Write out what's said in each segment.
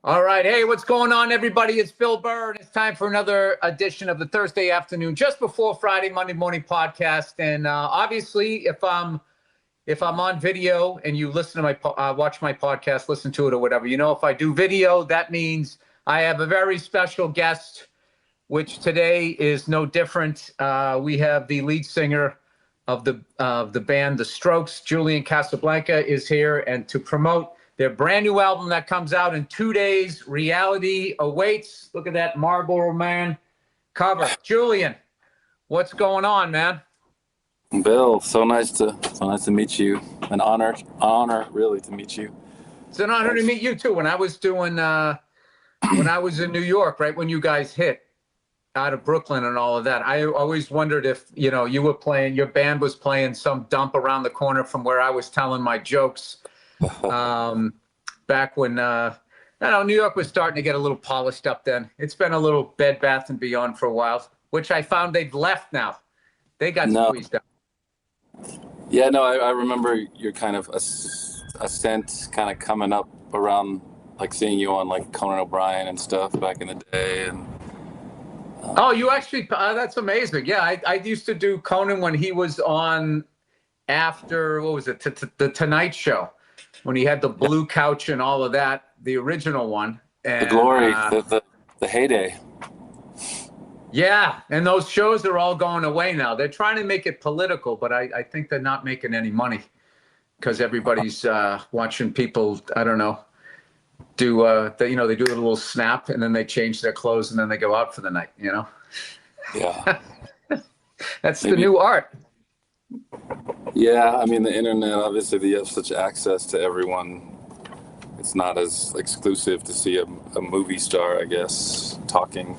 All right. Hey, what's going on, everybody? It's Bill Burr, and it's time for another edition of the Thursday afternoon, just before Friday, Monday morning podcast. And obviously, if I'm on video and you listen to my watch my podcast, listen to it or whatever, if I do video, that means I have a very special guest, which today is no different. We have the lead singer of the band The Strokes, Julian Casablancas, is here, and to promote their brand new album that comes out in 2 days, Reality Awaits. Look at that Marlboro Man cover. Julian, what's going on, man? Bill, so nice to meet you. An honor really to meet you. It's an honor to meet you too. When I was in New York, right when you guys hit out of Brooklyn and all of that, I always wondered if you were playing, your band was playing some dump around the corner from where I was telling my jokes. Back when New York was starting to get a little polished up then. It's been a little Bed Bath & Beyond for a while, which I found they've left now. They got squeezed out. Yeah, no, I remember your kind of ascent kind of coming up around, like seeing you on like Conan O'Brien and stuff back in the day. And oh, you actually, that's amazing. Yeah, I used to do Conan when he was on after, what was it, the Tonight Show, when he had the blue couch and all of that, the original one. And, the glory, the heyday. Yeah, and those shows are all going away now. They're trying to make it political, but I think they're not making any money because everybody's watching people, I don't know, do they do a little snap and then they change their clothes and then they go out for the night, Yeah. That's the new art. Yeah, I mean, the internet, obviously, you have such access to everyone. It's not as exclusive to see a movie star, I guess, talking.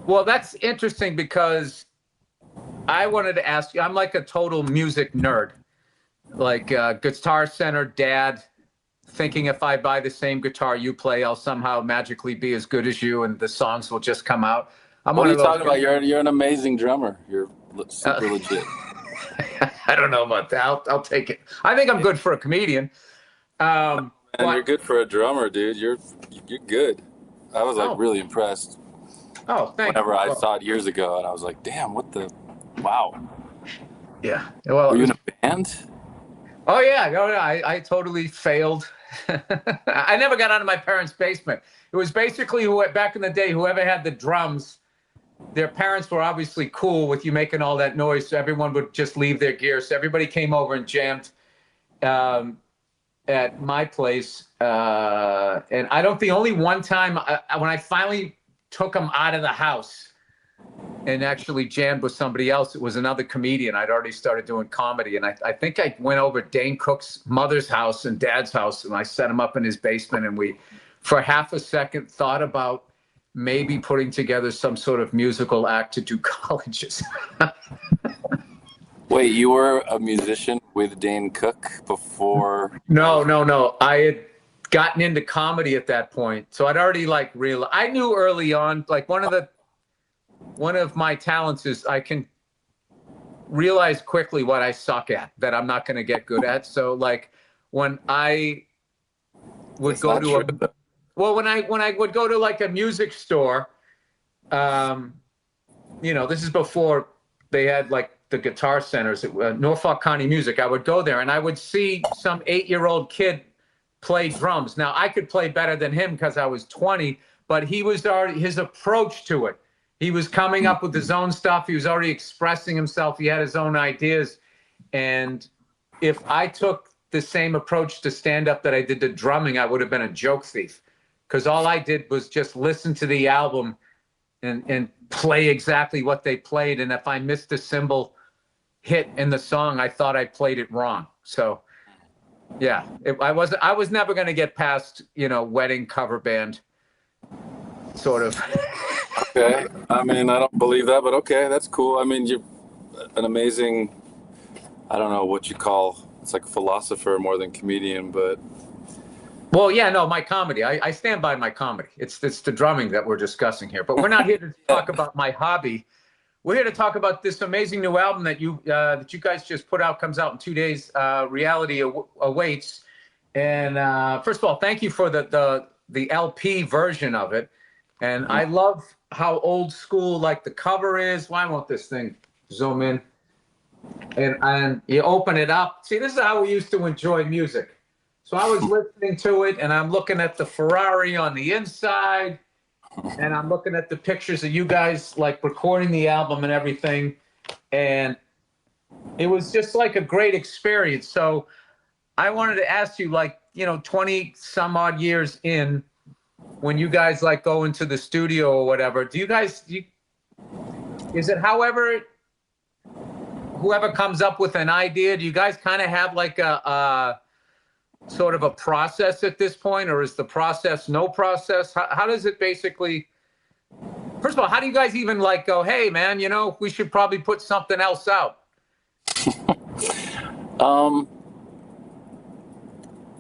Well, that's interesting because I wanted to ask you, I'm like a total music nerd, like Guitar Center dad, thinking if I buy the same guitar you play, I'll somehow magically be as good as you and the songs will just come out. What are you talking about? You're an amazing drummer. You're super legit. I don't know about that. I'll take it. I think I'm good for a comedian. And you're good for a drummer, dude. You're good. I was really impressed. Oh, thank you. Whenever I saw it years ago, and I was like, damn, wow. Yeah. Well, were you in a band? Oh yeah, no, I totally failed. I never got out of my parents' basement. It was basically back in the day, whoever had the drums, their parents were obviously cool with you making all that noise, so everyone would just leave their gear. So everybody came over and jammed at my place. And I don't, the only one time when I finally took them out of the house and actually jammed with somebody else, it was another comedian. I'd already started doing comedy. And I think I went over Dane Cook's mother's house and dad's house, and I set him up in his basement. And we, for half a second, thought about maybe putting together some sort of musical act to do colleges. Wait, you were a musician with Dane Cook before? No. I had gotten into comedy at that point. So I'd already I knew early on, like one of my talents is I can realize quickly what I suck at, that I'm not going to get good at. So like when I would go to when I would go to like a music store, this is before they had like the guitar centers at Norfolk County Music. I would go there and I would see some 8-year-old kid play drums. Now I could play better than him because I was 20, but he was already, his approach to it, he was coming up with his own stuff. He was already expressing himself. He had his own ideas. And if I took the same approach to stand up that I did to drumming, I would have been a joke thief. Because all I did was just listen to the album and play exactly what they played. And if I missed a cymbal hit in the song, I thought I played it wrong. So, yeah, I was never going to get past, wedding cover band, sort of. Okay. I mean, I don't believe that, but okay, that's cool. I mean, you're an amazing, I don't know what you call, it's like philosopher more than comedian, but. Well, yeah, no, my comedy. I stand by my comedy. It's the drumming that we're discussing here. But we're not here to talk about my hobby. We're here to talk about this amazing new album that you guys just put out. Comes out in 2 days. Reality Awaits. And first of all, thank you for the the LP version of it, and I love how old school like the cover is. Why won't this thing zoom in? And you open it up. See, this is how we used to enjoy music. So I was listening to it, and I'm looking at the Ferrari on the inside, and I'm looking at the pictures of you guys like recording the album and everything, and it was just like a great experience. So I wanted to ask you, like, 20 some odd years in, when you guys like go into the studio or whatever, is it whoever comes up with an idea, do you guys kind of have like a sort of a process at this point, or is the process no process? How does it basically, first of all, how do you guys even like go, hey man, we should probably put something else out?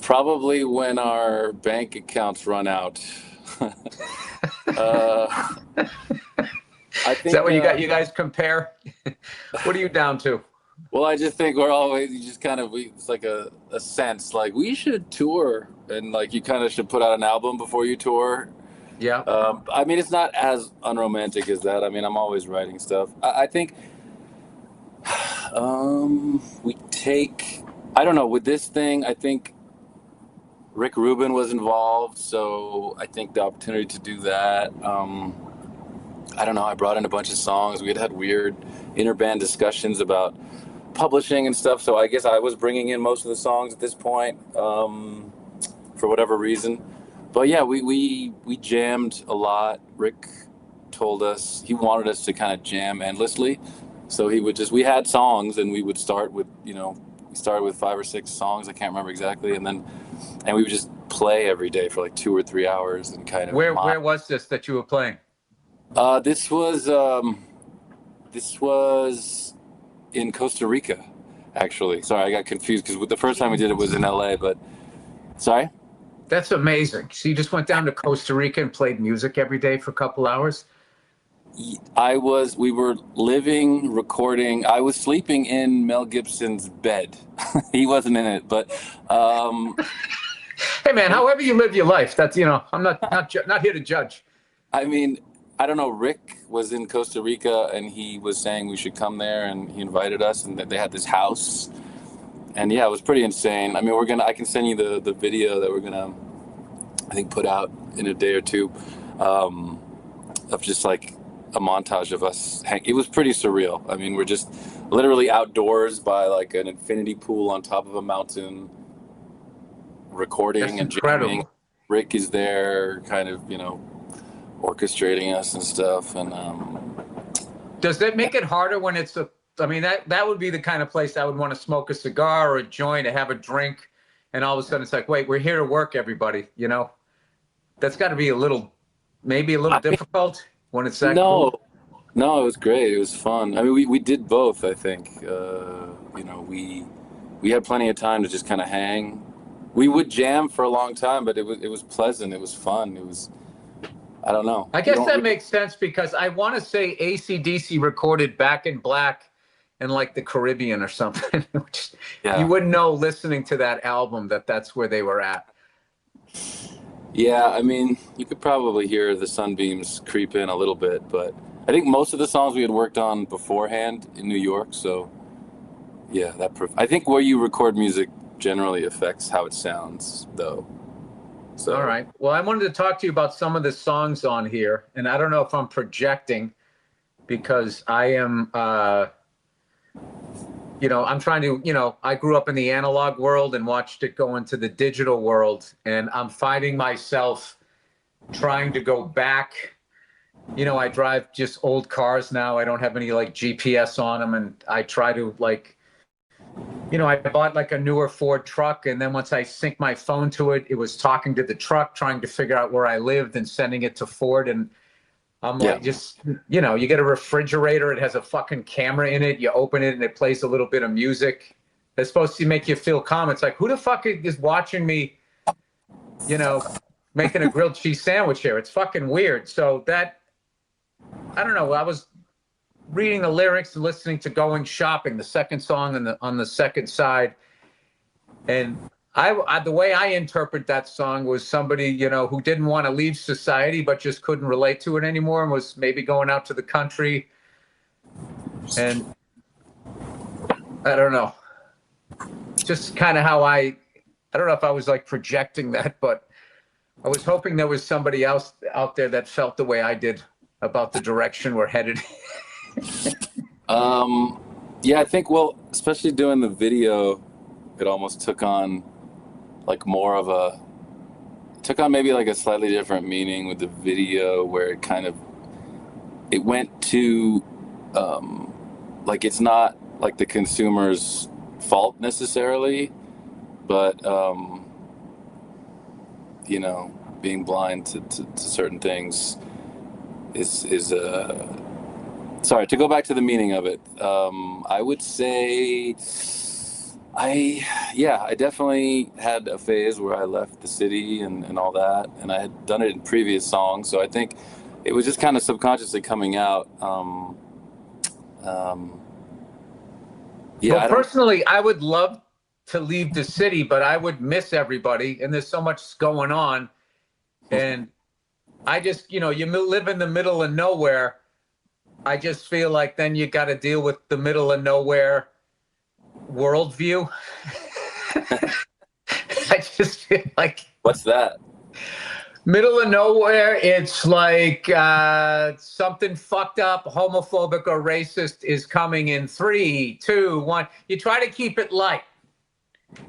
Probably when our bank accounts run out. I think, is that what you guys compare? What are you down to? Well, I just think we're always, you just kind of, it's like a sense like we should tour, and like you kind of should put out an album before you tour. Yeah. I mean, it's not as unromantic as that. I mean, I'm always writing stuff. I think we take, I don't know, with this thing, I think Rick Rubin was involved, so I think the opportunity to do that. I don't know, I brought in a bunch of songs. We had weird interband discussions about publishing and stuff, so I guess I was bringing in most of the songs at this point, for whatever reason. But yeah, we jammed a lot. Rick told us he wanted us to kind of jam endlessly, so he would just, we had songs and we would start with, we started with 5 or 6 songs, I can't remember exactly, and we would just play every day for like 2 or 3 hours and kind of. Where was this that you were playing? This was in Costa Rica, actually. Sorry, I got confused because the first time we did it was in LA, but sorry? That's amazing. So you just went down to Costa Rica and played music every day for a couple hours? We were living, recording. I was sleeping in Mel Gibson's bed. He wasn't in it, but hey man, however you live your life, that's, I'm not here to judge. I mean, I don't know, Rick was in Costa Rica and he was saying we should come there, and he invited us, and they had this house. And yeah, it was pretty insane. I mean, I can send you the video that we're gonna, I think, put out in a day or two, of just like a montage of us. It was pretty surreal. I mean, we're just literally outdoors by like an infinity pool on top of a mountain, recording. That's and incredible. Jamming. Rick is there, kind of, orchestrating us and stuff. And does that make it harder when it's I mean, that would be the kind of place I would want to smoke a cigar or a joint and have a drink, and all of a sudden it's like, wait, we're here to work, everybody. That's got to be maybe a little difficult when it's that. No, it was great. It was fun. I mean, we did both. I think we had plenty of time to just kind of hang. We would jam for a long time, but it was pleasant. It was fun. It was, I don't know. I guess that makes sense, because I want to say AC/DC recorded Back in Black in like the Caribbean or something. Which you wouldn't know listening to that album that's where they were at. Yeah, I mean, you could probably hear the sunbeams creep in a little bit, but I think most of the songs we had worked on beforehand in New York. So yeah, I think where you record music generally affects how it sounds, though. So. All right. Well, I wanted to talk to you about some of the songs on here, and I don't know if I'm projecting, because I am, I'm trying to, I grew up in the analog world and watched it go into the digital world, and I'm finding myself trying to go back. I drive just old cars now. I don't have any like GPS on them, and I try to like, I bought like a newer Ford truck, and then once I sync my phone to it, it was talking to the truck, trying to figure out where I lived and sending it to Ford. And I'm like, you get a refrigerator, it has a fucking camera in it. You open it and it plays a little bit of music. It's supposed to make you feel calm. It's like, who the fuck is watching me, making a grilled cheese sandwich here? It's fucking weird. So I don't know. I was reading the lyrics and listening to Going Shopping, the second song on the second side. And The way I interpret that song was somebody, who didn't want to leave society, but just couldn't relate to it anymore and was maybe going out to the country. And I don't know, just kind of how I don't know if I was like projecting that, but I was hoping there was somebody else out there that felt the way I did about the direction we're headed. Yeah, I think, well, especially doing the video, it almost took on like took on maybe like a slightly different meaning with the video, where it went to, like, it's not like the consumer's fault necessarily, but, being blind to certain things is sorry, to go back to the meaning of it, I would say I definitely had a phase where I left the city and all that, and I had done it in previous songs, so I think it was just kind of subconsciously coming out. Well, personally, I would love to leave the city, but I would miss everybody, and there's so much going on, and I just, you live in the middle of nowhere. I just feel like then you got to deal with the middle of nowhere worldview. I just feel like, what's that? Middle of nowhere, it's like something fucked up, homophobic or racist is coming in 3, 2, 1. You try to keep it light.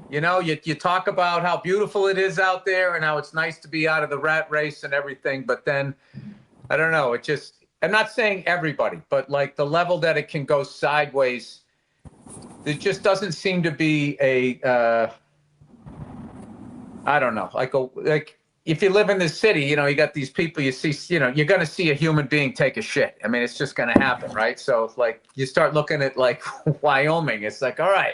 You talk about how beautiful it is out there and how it's nice to be out of the rat race and everything, but then, I don't know, I'm not saying everybody, but like the level that it can go sideways, there just doesn't seem to be I don't know, like if you live in the city, you got these people you see, you're going to see a human being take a shit. I mean, it's just going to happen, right? So it's like you start looking at like Wyoming, it's like, all right,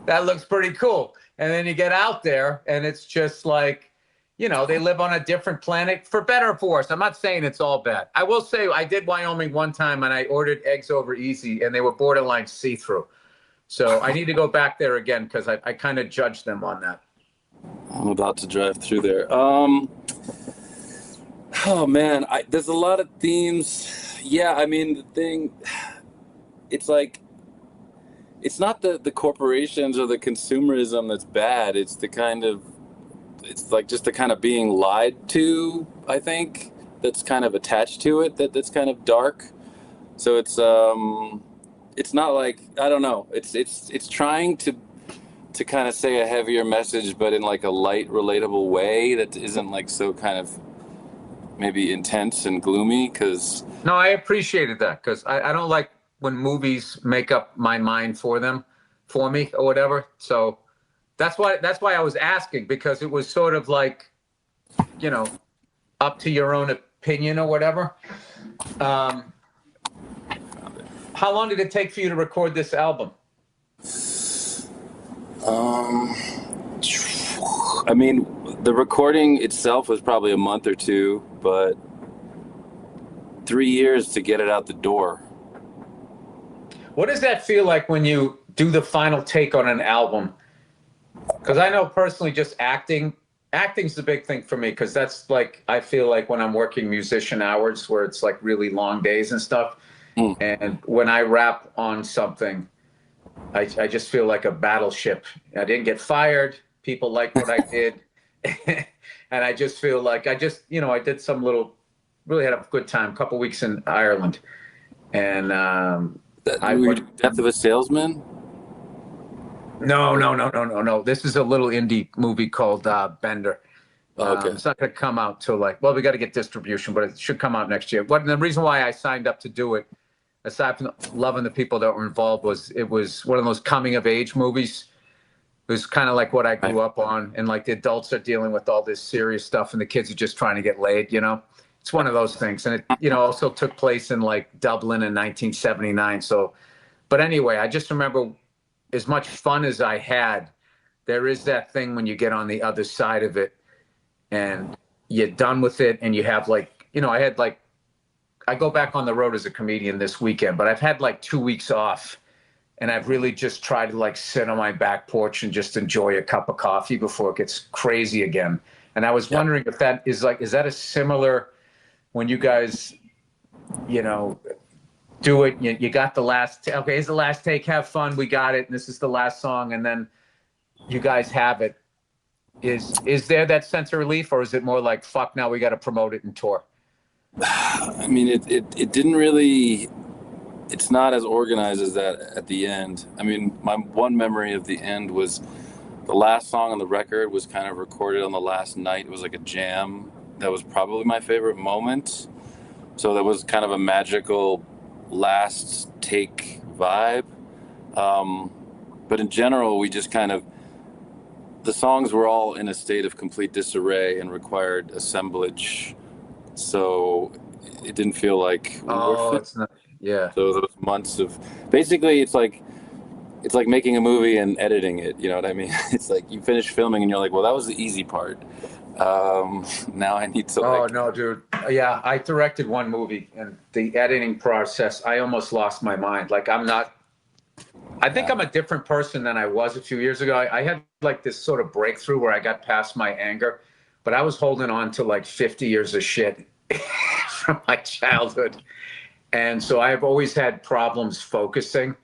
that looks pretty cool. And then you get out there and it's just like, they live on a different planet, for better or for worse. I'm not saying it's all bad. I will say I did Wyoming one time and I ordered eggs over easy and they were borderline see-through. So I need to go back there again because I kind of judged them on that. I'm about to drive through there. Oh man, there's a lot of themes. Yeah, I mean, the thing, it's like, it's not the corporations or the consumerism that's bad. It's like just the kind of being lied to, I think, that's kind of attached to it, that's kind of dark. So it's not like, I don't know, it's trying to kind of say a heavier message, but in like a light, relatable way that isn't like so kind of maybe intense and gloomy. No, I appreciated that, because I don't like when movies make up my mind for me or whatever. So that's why I was asking, because it was sort of like, up to your own opinion or whatever. How long did it take for you to record this album? I mean, the recording itself was probably a month or two, but 3 years to get it out the door. What does that feel like when you do the final take on an album? Because I know personally, just acting's the big thing for me, because that's like, I feel like when I'm working musician hours where it's like really long days and stuff. And when I rap on something, I just feel like a battleship. I didn't get fired. People like what I did. And I just feel like I did really had a good time, a couple weeks in Ireland. And Death of a Salesman? No. This is a little indie movie called Bender. Okay. It's not going to come out till we got to get distribution, but it should come out next year. The reason why I signed up to do it, aside from loving the people that were involved, was it was one of those coming of age movies. It was kind of like what I grew up on, and like the adults are dealing with all this serious stuff and the kids are just trying to get laid, It's one of those things. And it, also took place in like Dublin in 1979. So, but anyway, I just remember, as much fun as I had, there is that thing when you get on the other side of it and you're done with it and you have like, I go back on the road as a comedian this weekend, but I've had like 2 weeks off. And I've really just tried to like sit on my back porch and just enjoy a cup of coffee before it gets crazy again. And I was wondering if that is like, is that a similar, when you guys, you know, do it, you got the last, okay, here's the last take, have fun, we got it, and this is the last song, and then you guys have it. Is there that sense of relief, or is it more like, fuck, now we got to promote it and tour? I mean, it didn't really, it's not as organized as that at the end. I mean, my one memory of the end was the last song on the record was kind of recorded on the last night. It was like a jam. That was probably my favorite moment. So that was kind of a magical last take vibe. But in general, we just kind of, the songs were all in a state of complete disarray and required assemblage. So it didn't feel like we were It's not, yeah. So those months of, basically it's like making a movie and editing it. You know what I mean? It's like you finish filming and you're like, well, that was the easy part. Now I need to Oh no, dude. Yeah, I directed one movie, and the editing process, I almost lost my mind. Like I think I'm a different person than I was a few years ago. I had like this sort of breakthrough where I got past my anger, but I was holding on to like 50 years of shit from my childhood. And so I've always had problems focusing.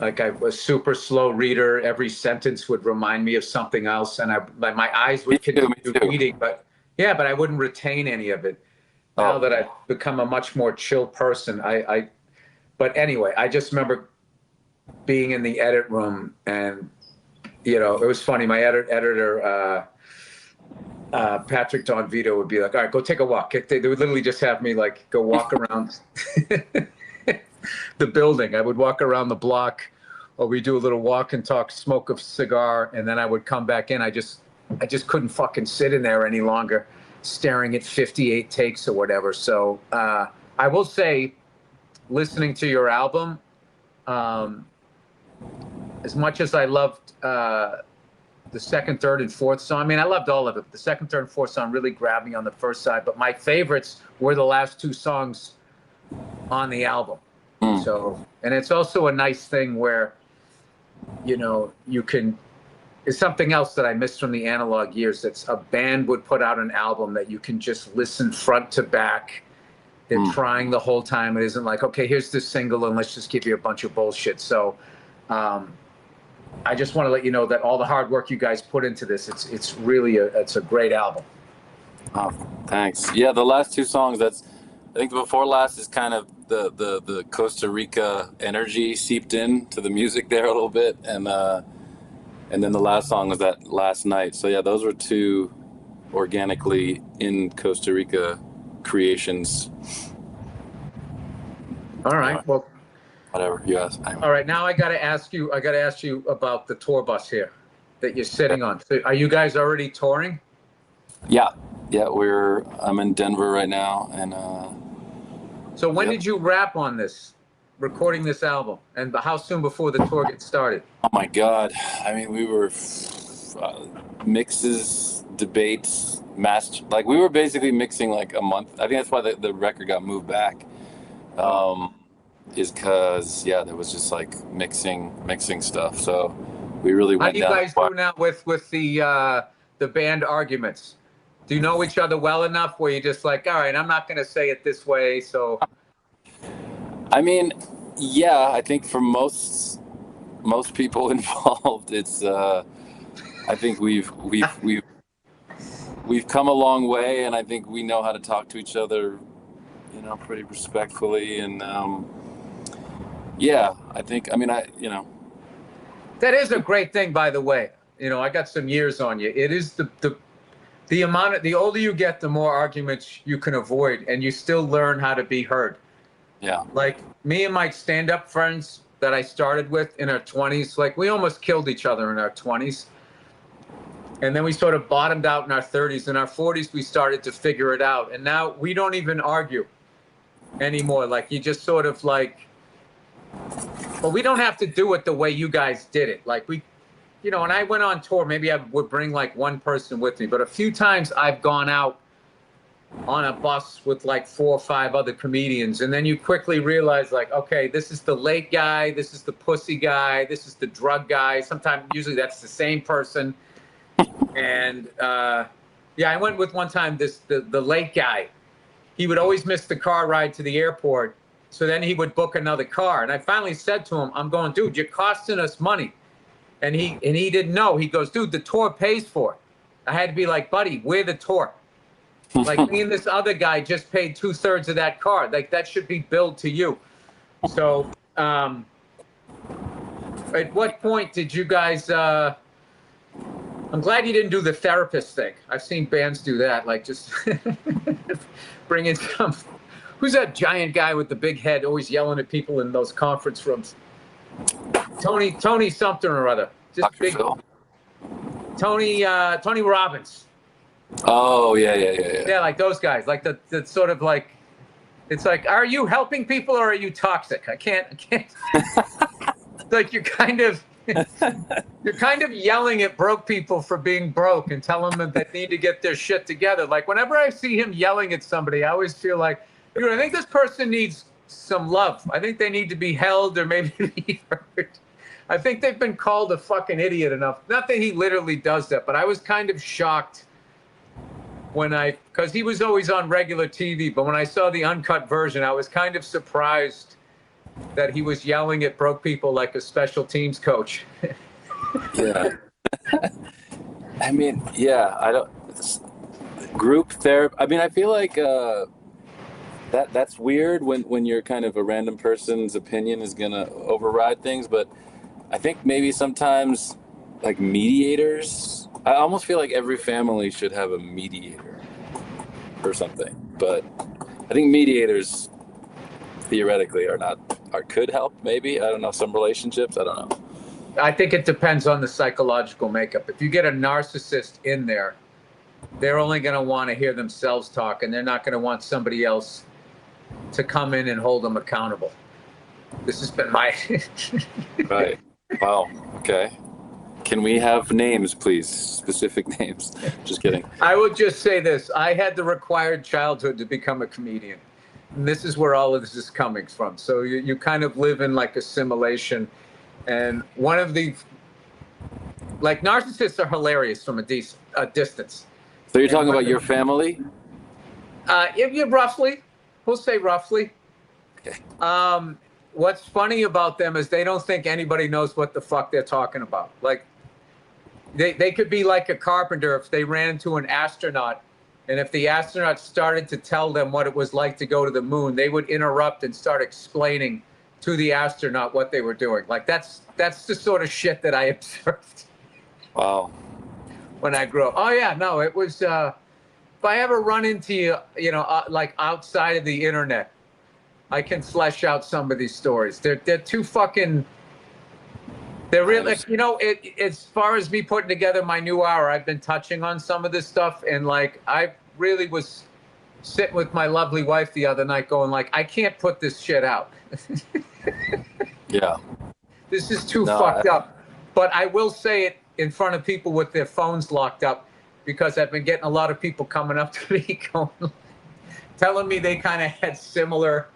Like I was a super slow reader. Every sentence would remind me of something else, and my eyes would continue reading, but I wouldn't retain any of it. Now that I've become a much more chill person, but anyway, I just remember being in the edit room, and it was funny. My editor, Patrick Don Vito, would be like, "All right, go take a walk." They would literally just have me like go walk around the building. I would walk around the block, or we do a little walk and talk, smoke a cigar, and then I would come back in. I just couldn't fucking sit in there any longer, staring at 58 takes or whatever. So I will say, listening to your album, as much as I loved the second, third, and fourth song, I mean, I loved all of it. The second, third, and fourth song really grabbed me on the first side, but my favorites were the last two songs on the album. So, and it's also a nice thing where, you can, it's something else that I missed from the analog years. That's a band would put out an album that you can just listen front to back. They're trying the whole time. It isn't like, okay, here's this single and let's just give you a bunch of bullshit. So, I just want to let you know that all the hard work you guys put into this, it's really it's a great album. Oh, thanks. Yeah, the last two songs, I think the before last is kind of the Costa Rica energy seeped in to the music there a little bit, and then the last song was that last night. So yeah, those were two organically in Costa Rica creations. All right. Well, whatever you ask. All right. Now I got to ask you about the tour bus here that you're sitting on. So are you guys already touring? Yeah. I'm in Denver right now, and so when did you wrap on this, recording this album, and how soon before the tour gets started? Oh my God! I mean, we were mixes, debates, master. Like we were basically mixing like a month. I think that's why the record got moved back. Is because there was just like mixing stuff. So we really went down. How do you guys do now with the band arguments? Do you know each other well enough where you're just like, all right, I'm not going to say it this way, so? I mean, yeah, I think for most people involved, it's I think we've come a long way, and I think we know how to talk to each other, pretty respectfully, and I think, that is a great thing, by the way. I got some years on you. It is the older you get, the more arguments you can avoid, and you still learn how to be heard. Yeah. Like me and my stand-up friends that I started with in our 20s, like we almost killed each other in our 20s. And then we sort of bottomed out in our 30s. In our 40s, we started to figure it out. And now we don't even argue anymore. Like you just sort of like, well, we don't have to do it the way you guys did it. Like when I went on tour, maybe I would bring like one person with me, but a few times I've gone out on a bus with like 4 or 5 other comedians. And then you quickly realize, like, okay, this is the late guy, this is the pussy guy, this is the drug guy. Sometimes, usually that's the same person. And yeah, I went with one time, the late guy. He would always miss the car ride to the airport. So then he would book another car. And I finally said to him, I'm going, dude, you're costing us money. And he didn't know. He goes, dude, the tour pays for it. I had to be like, buddy, we're the tour. Like, me and this other guy just paid 2/3 of that car. Like, that should be billed to you. So at what point did you guys, I'm glad you didn't do the therapist thing. I've seen bands do that. Like, just bring in some, who's that giant guy with the big head always yelling at people in those conference rooms? Tony something or other. Just Dr. big Phil. Tony Robbins. Oh, yeah. Yeah, like those guys. Like the sort of like, it's like, are you helping people or are you toxic? I can't. It's like you're kind of yelling at broke people for being broke and telling them that they need to get their shit together. Like, whenever I see him yelling at somebody, I always feel like, dude, I think this person needs some love. I think they need to be held or maybe be heard. I think they've been called a fucking idiot enough. Not that he literally does that, but I was kind of shocked because he was always on regular TV, but when I saw the uncut version, I was kind of surprised that he was yelling at broke people like a special teams coach. Yeah. I mean, yeah, group therapy. I mean, I feel like that's weird when you're kind of a random person's opinion is gonna override things, but I think maybe sometimes like mediators, I almost feel like every family should have a mediator or something, but I think mediators theoretically could help, maybe. I don't know, some relationships, I don't know. I think it depends on the psychological makeup. If you get a narcissist in there, they're only going to want to hear themselves talk, and they're not going to want somebody else to come in and hold them accountable. This has been my... Right. Wow. Okay. Can we have names, please? Specific names. Just kidding. I would just say this. I had the required childhood to become a comedian. And this is where all of this is coming from. So you kind of live in like a simulation. And one of the... Like, narcissists are hilarious from a distance. So you're talking about your family? Yeah, roughly. We'll say roughly. Okay. What's funny about them is they don't think anybody knows what the fuck they're talking about. Like, they could be like a carpenter if they ran into an astronaut, and if the astronaut started to tell them what it was like to go to the moon, they would interrupt and start explaining to the astronaut what they were doing. Like, that's the sort of shit that I observed. Wow. When I grew up. Oh yeah, no, it was, if I ever run into you, like outside of the internet, I can flesh out some of these stories. They're too fucking, they're really, as far as me putting together my new hour, I've been touching on some of this stuff, and like, I really was sitting with my lovely wife the other night going like, I can't put this shit out. Yeah. This is too fucked up. But I will say it in front of people with their phones locked up, because I've been getting a lot of people coming up to me going, telling me they kind of had similar,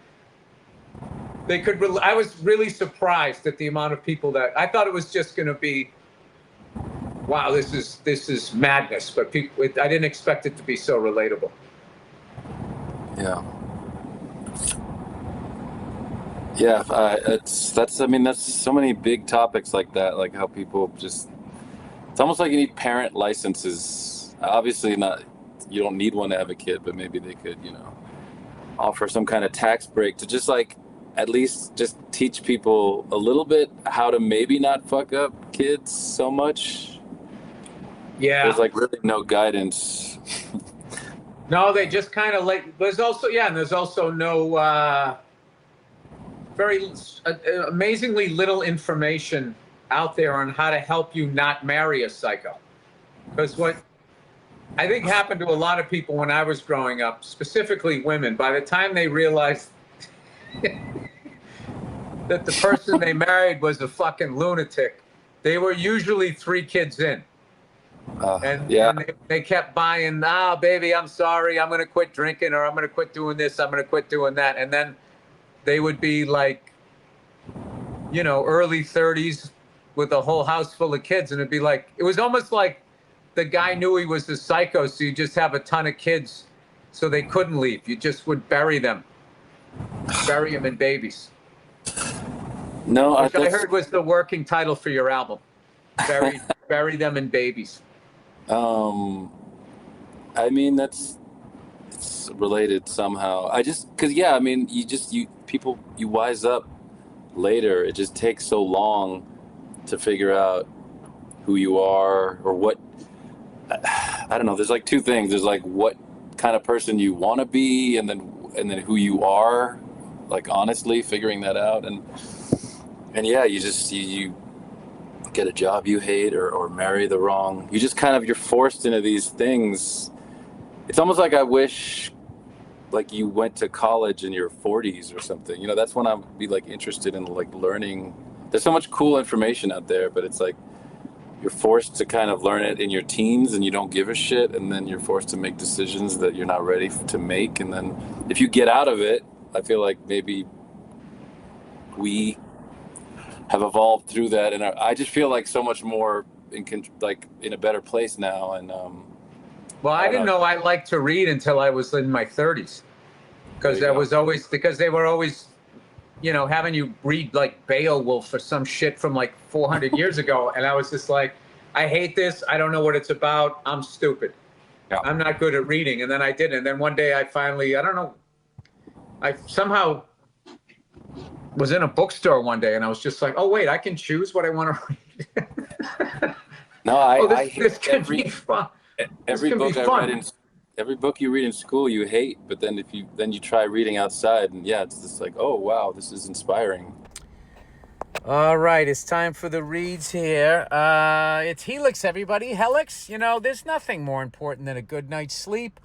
I was really surprised at the amount of people that, I thought it was just going to be, wow, this is madness, but I didn't expect it to be so relatable. Yeah. Yeah, that's so many big topics like that, like how people just, it's almost like you need parent licenses. Obviously not, you don't need one to have a kid, but maybe they could, offer some kind of tax break to just like, at least just teach people a little bit how to maybe not fuck up kids so much. Yeah. There's like really no guidance. No, they just kind of like, there's also no, very amazingly little information out there on how to help you not marry a psycho. Because what I think happened to a lot of people when I was growing up, specifically women, by the time they realized that the person they married was a fucking lunatic, they were usually 3 kids in. Yeah. And they kept buying, ah, baby, I'm sorry, I'm gonna quit drinking, or I'm gonna quit doing this, I'm gonna quit doing that. And then they would be like, early 30s with a whole house full of kids. And it'd be like, it was almost like the guy knew he was a psycho. So you just have a ton of kids so they couldn't leave. You just would bury them in babies, No, which I heard was the working title for your album. Bury them in babies. I mean, it's related somehow. Cause yeah, I mean, you wise up later. It just takes so long to figure out who you are or what. I don't know. There's like two things. There's like what kind of person you want to be, and then who you are. Like honestly, figuring that out, and yeah, you get a job you hate or marry the wrong. You're forced into these things. It's almost like I wish like you went to college in your 40s or something. That's when I'd be like interested in like learning. There's so much cool information out there, but it's like you're forced to kind of learn it in your teens and you don't give a shit, and then you're forced to make decisions that you're not ready to make, and then if you get out of it, I feel like maybe we have evolved through that, and I just feel like so much more in a better place now. And well, I didn't know I liked to read until I was in my 30s, because they were always having you read like Beowulf or some shit from like 400 years ago, and I was just like, I hate this, I don't know what it's about, I'm stupid. Yeah. I'm not good at reading. And then I did, and then one day I finally, I don't know, I somehow was in a bookstore one day, and I was just like, oh wait, I can choose what I want to read. No, this could be fun. Every book you read in school you hate, but then if you try reading outside, and yeah, it's just like, oh wow, this is inspiring. All right, it's time for the reads here. It's Helix, everybody. Helix, there's nothing more important than a good night's sleep.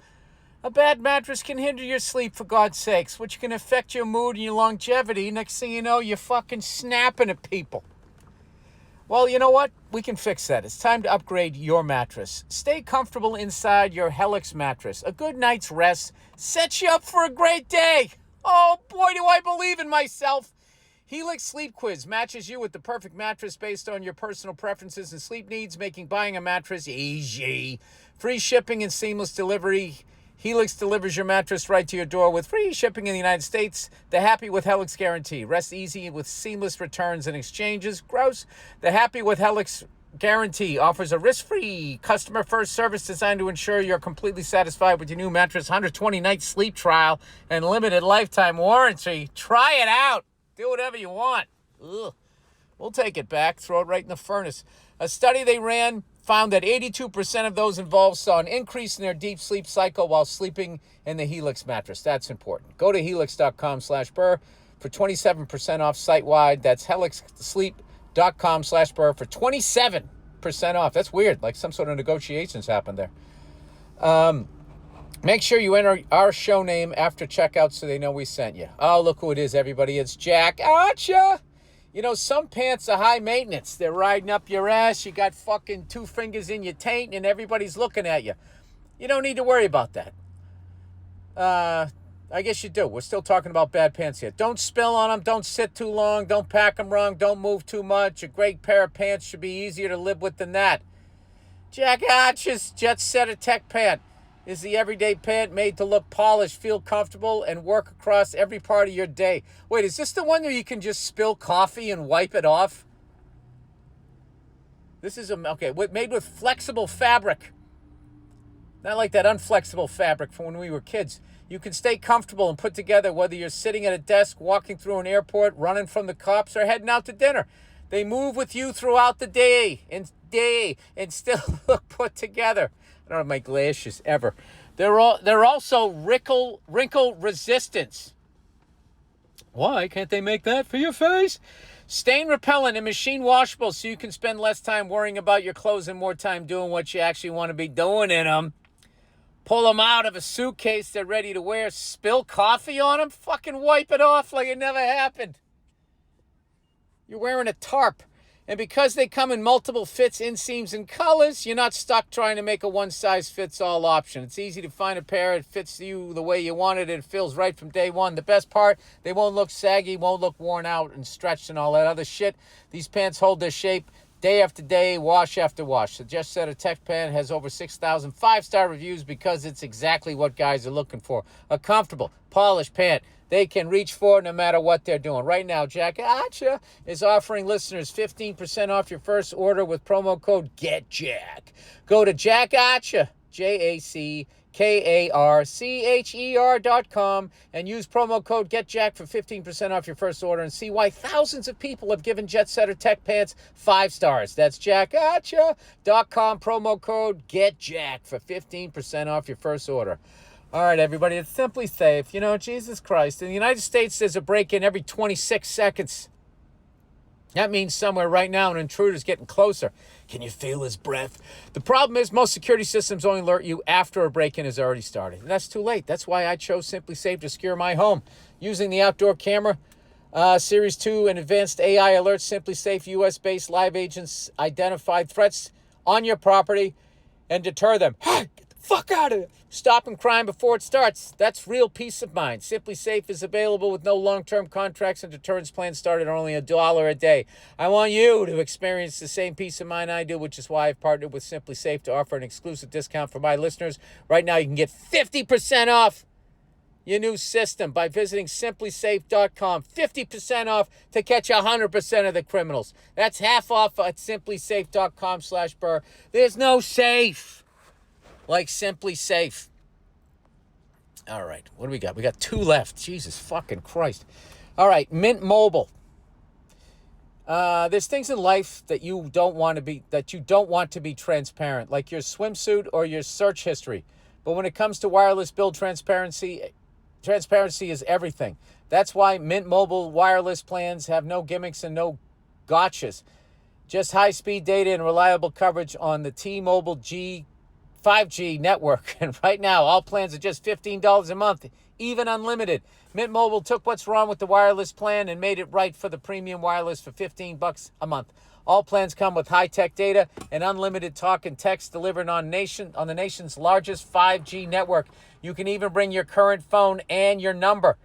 A bad mattress can hinder your sleep, for God's sakes, which can affect your mood and your longevity. Next thing you know, you're fucking snapping at people. Well, you know what? We can fix that. It's time to upgrade your mattress. Stay comfortable inside your Helix mattress. A good night's rest sets you up for a great day. Oh, boy, do I believe in myself. Helix Sleep Quiz matches you with the perfect mattress based on your personal preferences and sleep needs, making buying a mattress easy. Free shipping and seamless delivery. Helix delivers your mattress right to your door with free shipping in the United States. The Happy with Helix guarantee. Rest easy with seamless returns and exchanges. Gross. The Happy with Helix guarantee offers a risk-free, customer-first service designed to ensure you're completely satisfied with your new mattress. 120-night sleep trial and limited lifetime warranty. Try it out. Do whatever you want. Ugh. We'll take it back. Throw it right in the furnace. A study they ran found that 82% of those involved saw an increase in their deep sleep cycle while sleeping in the Helix mattress. That's important. Go to helix.com/Burr for 27% off site-wide. That's helixsleep.com/Burr for 27% off. That's weird. Like some sort of negotiations happened there. Make sure you enter our show name after checkout so they know we sent you. Oh, look who it is, everybody. It's Jack. Acha! Some pants are high maintenance. They're riding up your ass. You got fucking 2 fingers in your taint and everybody's looking at you. You don't need to worry about that. I guess you do. We're still talking about bad pants here. Don't spill on them. Don't sit too long. Don't pack them wrong. Don't move too much. A great pair of pants should be easier to live with than that. Jack Arch's Jet Setter Tech Pant is the everyday pant made to look polished, feel comfortable, and work across every part of your day. Wait, is this the one where you can just spill coffee and wipe it off? This is made with flexible fabric. Not like that unflexible fabric from when we were kids. You can stay comfortable and put together whether you're sitting at a desk, walking through an airport, running from the cops, or heading out to dinner. They move with you throughout the day and still look put together. I don't have my glasses ever. They're also wrinkle resistance. Why can't they make that for your face? Stain repellent and machine washable, so you can spend less time worrying about your clothes and more time doing what you actually want to be doing in them. Pull them out of a suitcase they're ready to wear. Spill coffee on them. Fucking wipe it off like it never happened. You're wearing a tarp. And because they come in multiple fits, inseams, and colors, you're not stuck trying to make a one-size-fits-all option. It's easy to find a pair that fits you the way you want it and it feels right from day one. The best part, they won't look saggy, won't look worn out and stretched and all that other shit. These pants hold their shape day after day, wash after wash. The Jet Setter Tech Pant has over 6,000 five-star reviews because it's exactly what guys are looking for. A comfortable, polished pant they can reach for no matter what they're doing. Right now, Jack Gotcha is offering listeners 15% off your first order with promo code GETJACK. Go to Jack Gotcha, JACKARCHER.com, and use promo code GETJACK for 15% off your first order and see why thousands of people have given Jet Setter Tech Pants 5 stars. That's jackgotcha.com, promo code GETJACK for 15% off your first order. All right, everybody, it's Simply Safe. You know, Jesus Christ. In the United States, there's a break-in every 26 seconds. That means somewhere right now an intruder's getting closer. Can you feel his breath? The problem is most security systems only alert you after a break-in has already started. And that's too late. That's why I chose Simply Safe to secure my home. Using the outdoor camera, Series 2 and advanced AI alerts, Simply Safe US-based live agents identify threats on your property and deter them. Hey, get the fuck out of it. Stopping crime before it starts. That's real peace of mind. Simply Safe is available with no long-term contracts and deterrence plans start at only $1 a day. I want you to experience the same peace of mind I do, which is why I've partnered with Simply Safe to offer an exclusive discount for my listeners. Right now, you can get 50% off your new system by visiting simplysafe.com. 50% off to catch 100% of the criminals. That's half off at simplysafe.com/Burr. There's no safe like Simply Safe. All right, what do we got? We got 2 left. Jesus fucking Christ. All right, Mint Mobile. There's things in life that you don't want to be transparent, like your swimsuit or your search history. But when it comes to wireless bill transparency is everything. That's why Mint Mobile wireless plans have no gimmicks and no gotchas. Just high-speed data and reliable coverage on the T-Mobile 5G network. And right now, all plans are just $15 a month, even unlimited. Mint Mobile took what's wrong with the wireless plan and made it right for the premium wireless for $15 a month. All plans come with high-tech data and unlimited talk and text delivered on the nation's largest 5G network. You can even bring your current phone and your number.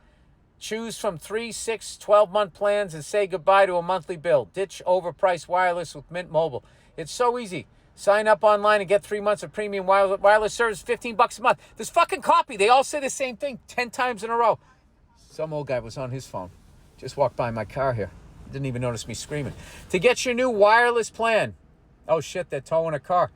Choose from 3, 6, 12-month plans and say goodbye to a monthly bill. Ditch overpriced wireless with Mint Mobile. It's so easy. Sign up online and get 3 months of premium wireless service, $15 a month. This fucking copy, they all say the same thing 10 times in a row. Some old guy was on his phone. Just walked by my car here. Didn't even notice me screaming. To get your new wireless plan. Oh shit, they're towing a car.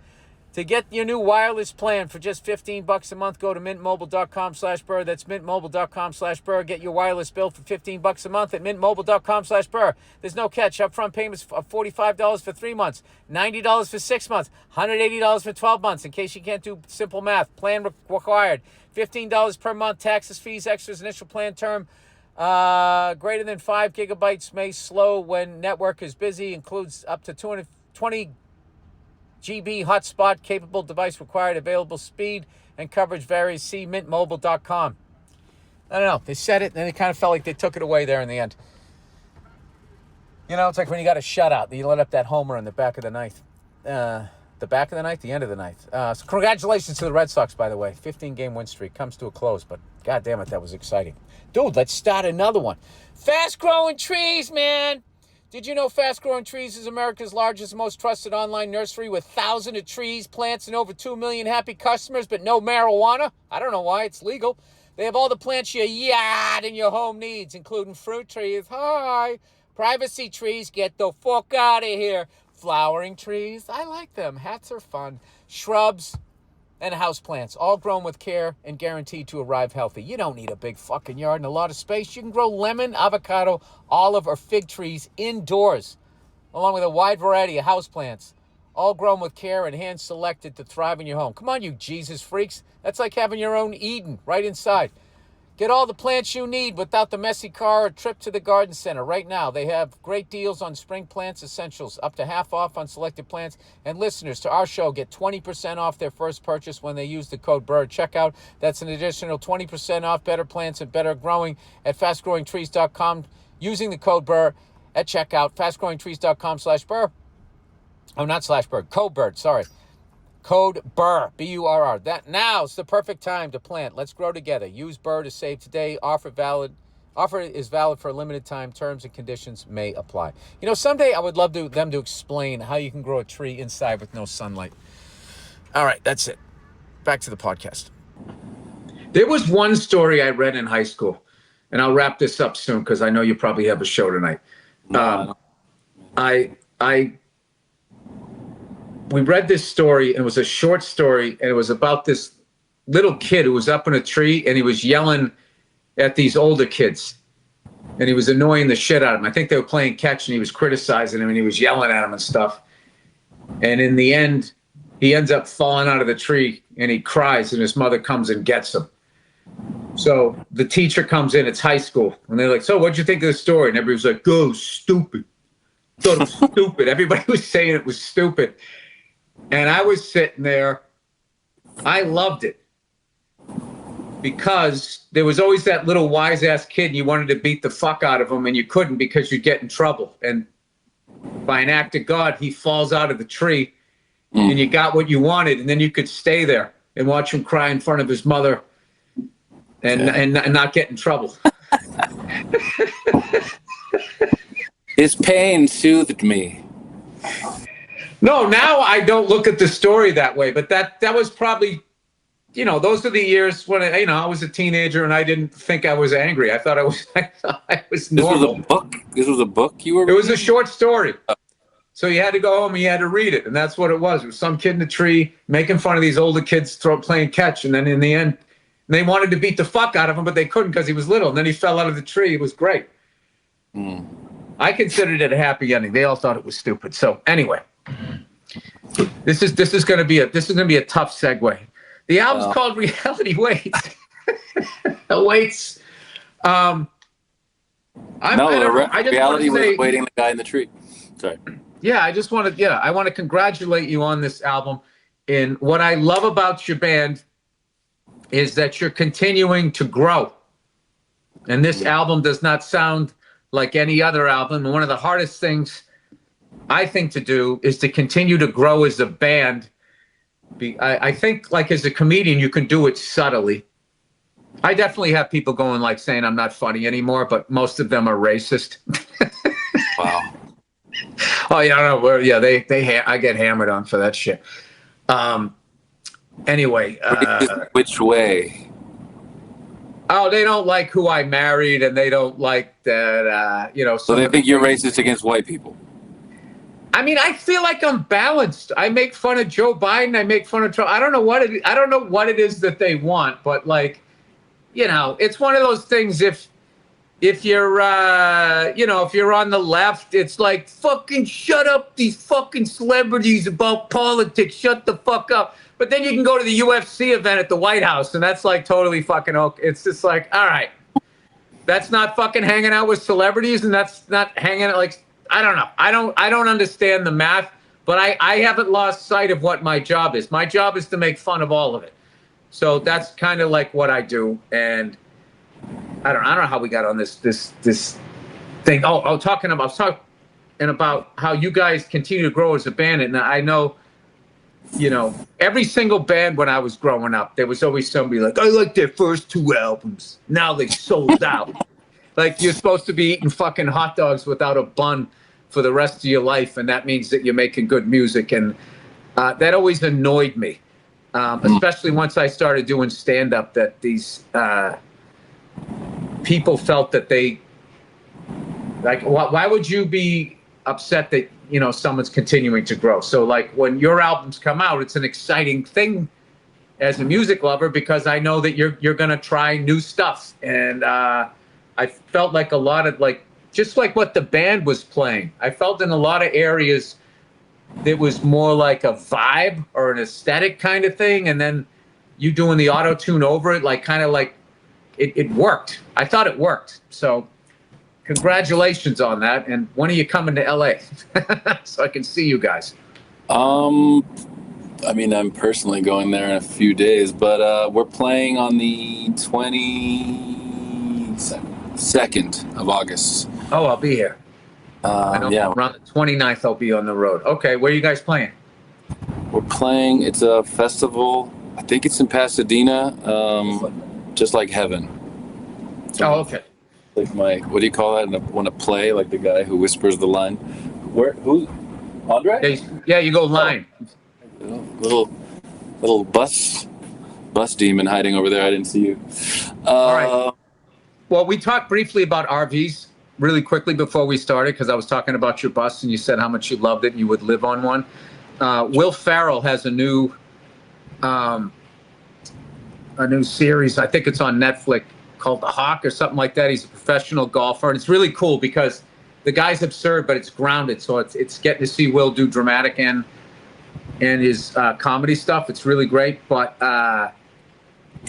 To get your new wireless plan for just $15 a month, go to mintmobile.com/Burr. That's mintmobile.com/Burr. Get your wireless bill for $15 a month at mintmobile.com/Burr. There's no catch. Upfront payments of $45 for 3 months, $90 for 6 months, $180 for 12 months. In case you can't do simple math, plan required. $15 per month, taxes, fees, extras, initial plan term. Greater than 5 gigabytes may slow when network is busy. Includes up to 220 GB hotspot capable device required. Available speed and coverage varies. See mintmobile.com. I don't know. They said it, and then it kind of felt like they took it away there in the end. You know, it's like when you got a shutout. You let up that homer in the back of the ninth. The back of the ninth? The end of the ninth. So congratulations to the Red Sox, by the way. 15-game win streak comes to a close, but God damn it, that was exciting. Dude, let's start another one. Fast-growing trees, man. Did you know Fast Growing Trees is America's largest, most trusted online nursery with thousands of trees, plants, and over 2 million happy customers, but no marijuana? I don't know why. It's legal. They have all the plants your yard and your home needs, including fruit trees. Hi. Privacy trees. Get the fuck out of here. Flowering trees. I like them. Hats are fun. Shrubs and houseplants, all grown with care and guaranteed to arrive healthy. You don't need a big fucking yard and a lot of space. You can grow lemon, avocado, olive, or fig trees indoors, along with a wide variety of houseplants, all grown with care and hand-selected to thrive in your home. Come on, you Jesus freaks. That's like having your own Eden right inside. Get all the plants you need without the messy car or trip to the garden center. Right now, they have great deals on spring plants essentials, up to half off on selected plants. And listeners to our show get 20% off their first purchase when they use the code Burr at checkout. That's an additional 20% off better plants and better growing at fastgrowingtrees.com using the code Burr at checkout. Fastgrowingtrees.com/Burr. Oh, not slash Burr. Code Burr. Sorry. Code Burr. B-U-R-R. That now's the perfect time to plant. Let's grow together. Use Burr to save today. Offer is valid for a limited time. Terms and conditions may apply. You know, someday I would love them to explain how you can grow a tree inside with no sunlight. All right, that's it. Back to the podcast. There was one story I read in high school, and I'll wrap this up soon because I know you probably have a show tonight. We read this story, and it was a short story, and it was about this little kid who was up in a tree, and he was yelling at these older kids, and he was annoying the shit out of them. I think they were playing catch, and he was criticizing them, and he was yelling at them and stuff. And in the end, he ends up falling out of the tree, and he cries, and his mother comes and gets him. So the teacher comes in, it's high school, and they're like, so what'd you think of the story? And everybody was like, oh, stupid. Thought it was stupid. Everybody was saying it was stupid. And I was sitting there. I loved it because there was always that little wise ass kid and you wanted to beat the fuck out of him and you couldn't because you'd get in trouble. And by an act of God, he falls out of the tree and you got what you wanted. And then you could stay there and watch him cry in front of his mother and not get in trouble. His pain soothed me. No, now I don't look at the story that way, but that was probably, those are the years when, I was a teenager and I didn't think I was angry. I thought I was normal. This was a book? This was a book you were reading? It was a short story. So you had to go home and you had to read it. And that's what it was. It was some kid in the tree making fun of these older kids playing catch. And then in the end, they wanted to beat the fuck out of him, but they couldn't because he was little. And then he fell out of the tree. It was great. I considered it a happy ending. They all thought it was stupid. So anyway, this is going to be a tough segue. The album's called Reality Waits. Waits. Reality was waiting the guy in the tree. Sorry. Yeah, I want to congratulate you on this album. And what I love about your band is that you're continuing to grow. And this album does not sound like any other album. And one of the hardest things I think to do is to continue to grow as a band. I think like as a comedian, you can do it subtly. I definitely have people going like saying I'm not funny anymore, but most of them are racist. Wow. Oh yeah, no, yeah, I get hammered on for that shit. Anyway, which way? Oh, they don't like who I married, and they don't like that. So they think you're racist against white people. I mean, I feel like I'm balanced. I make fun of Joe Biden. I make fun of Trump. I don't know what it is that they want, but like, it's one of those things. If you're, if you're on the left, it's like fucking shut up, these fucking celebrities about politics. Shut the fuck up. But then you can go to the UFC event at the White House, and that's like totally fucking okay. It's just like, all right, that's not fucking hanging out with celebrities, and that's not hanging out like. I don't know. I don't understand the math, but I haven't lost sight of what my job is. My job is to make fun of all of it. So that's kind of like what I do. And I don't know how we got on this thing. I was talking about how you guys continue to grow as a band. And I know, every single band when I was growing up, there was always somebody like, I like their first 2 albums. Now they sold out. Like you're supposed to be eating fucking hot dogs without a bun for the rest of your life, and that means that you're making good music, and that always annoyed me, especially once I started doing stand-up. That these people felt that they like. Why would you be upset that someone's continuing to grow? So like when your albums come out, it's an exciting thing as a music lover because I know that you're gonna try new stuff and. I felt like a lot of just like what the band was playing. I felt in a lot of areas it was more like a vibe or an aesthetic kind of thing. And then you doing the auto-tune over it, it worked. I thought it worked. So congratulations on that. And when are you coming to LA? So I can see you guys. I mean, I'm personally going there in a few days, but we're playing on the 22nd of August. Oh, I'll be here. I know Yeah, around the 29th I'll be on the road. Okay, where are you guys playing? we're playing. It's a festival. I think it's in Pasadena. Just like heaven. Oh, okay. Like what do you call that? When a play, like the guy who whispers the line. Who? Andre? Yeah, you go line. Little bus demon hiding over there. I didn't see you. All right. Well, we talked briefly about RVs really quickly before we started because I was talking about your bus and you said how much you loved it and you would live on one. Will Ferrell has a new series. I think it's on Netflix called The Hawk or something like that. He's a professional golfer, and it's really cool because the guy's absurd, but it's grounded. So it's getting to see Will do dramatic and his comedy stuff. It's really great. But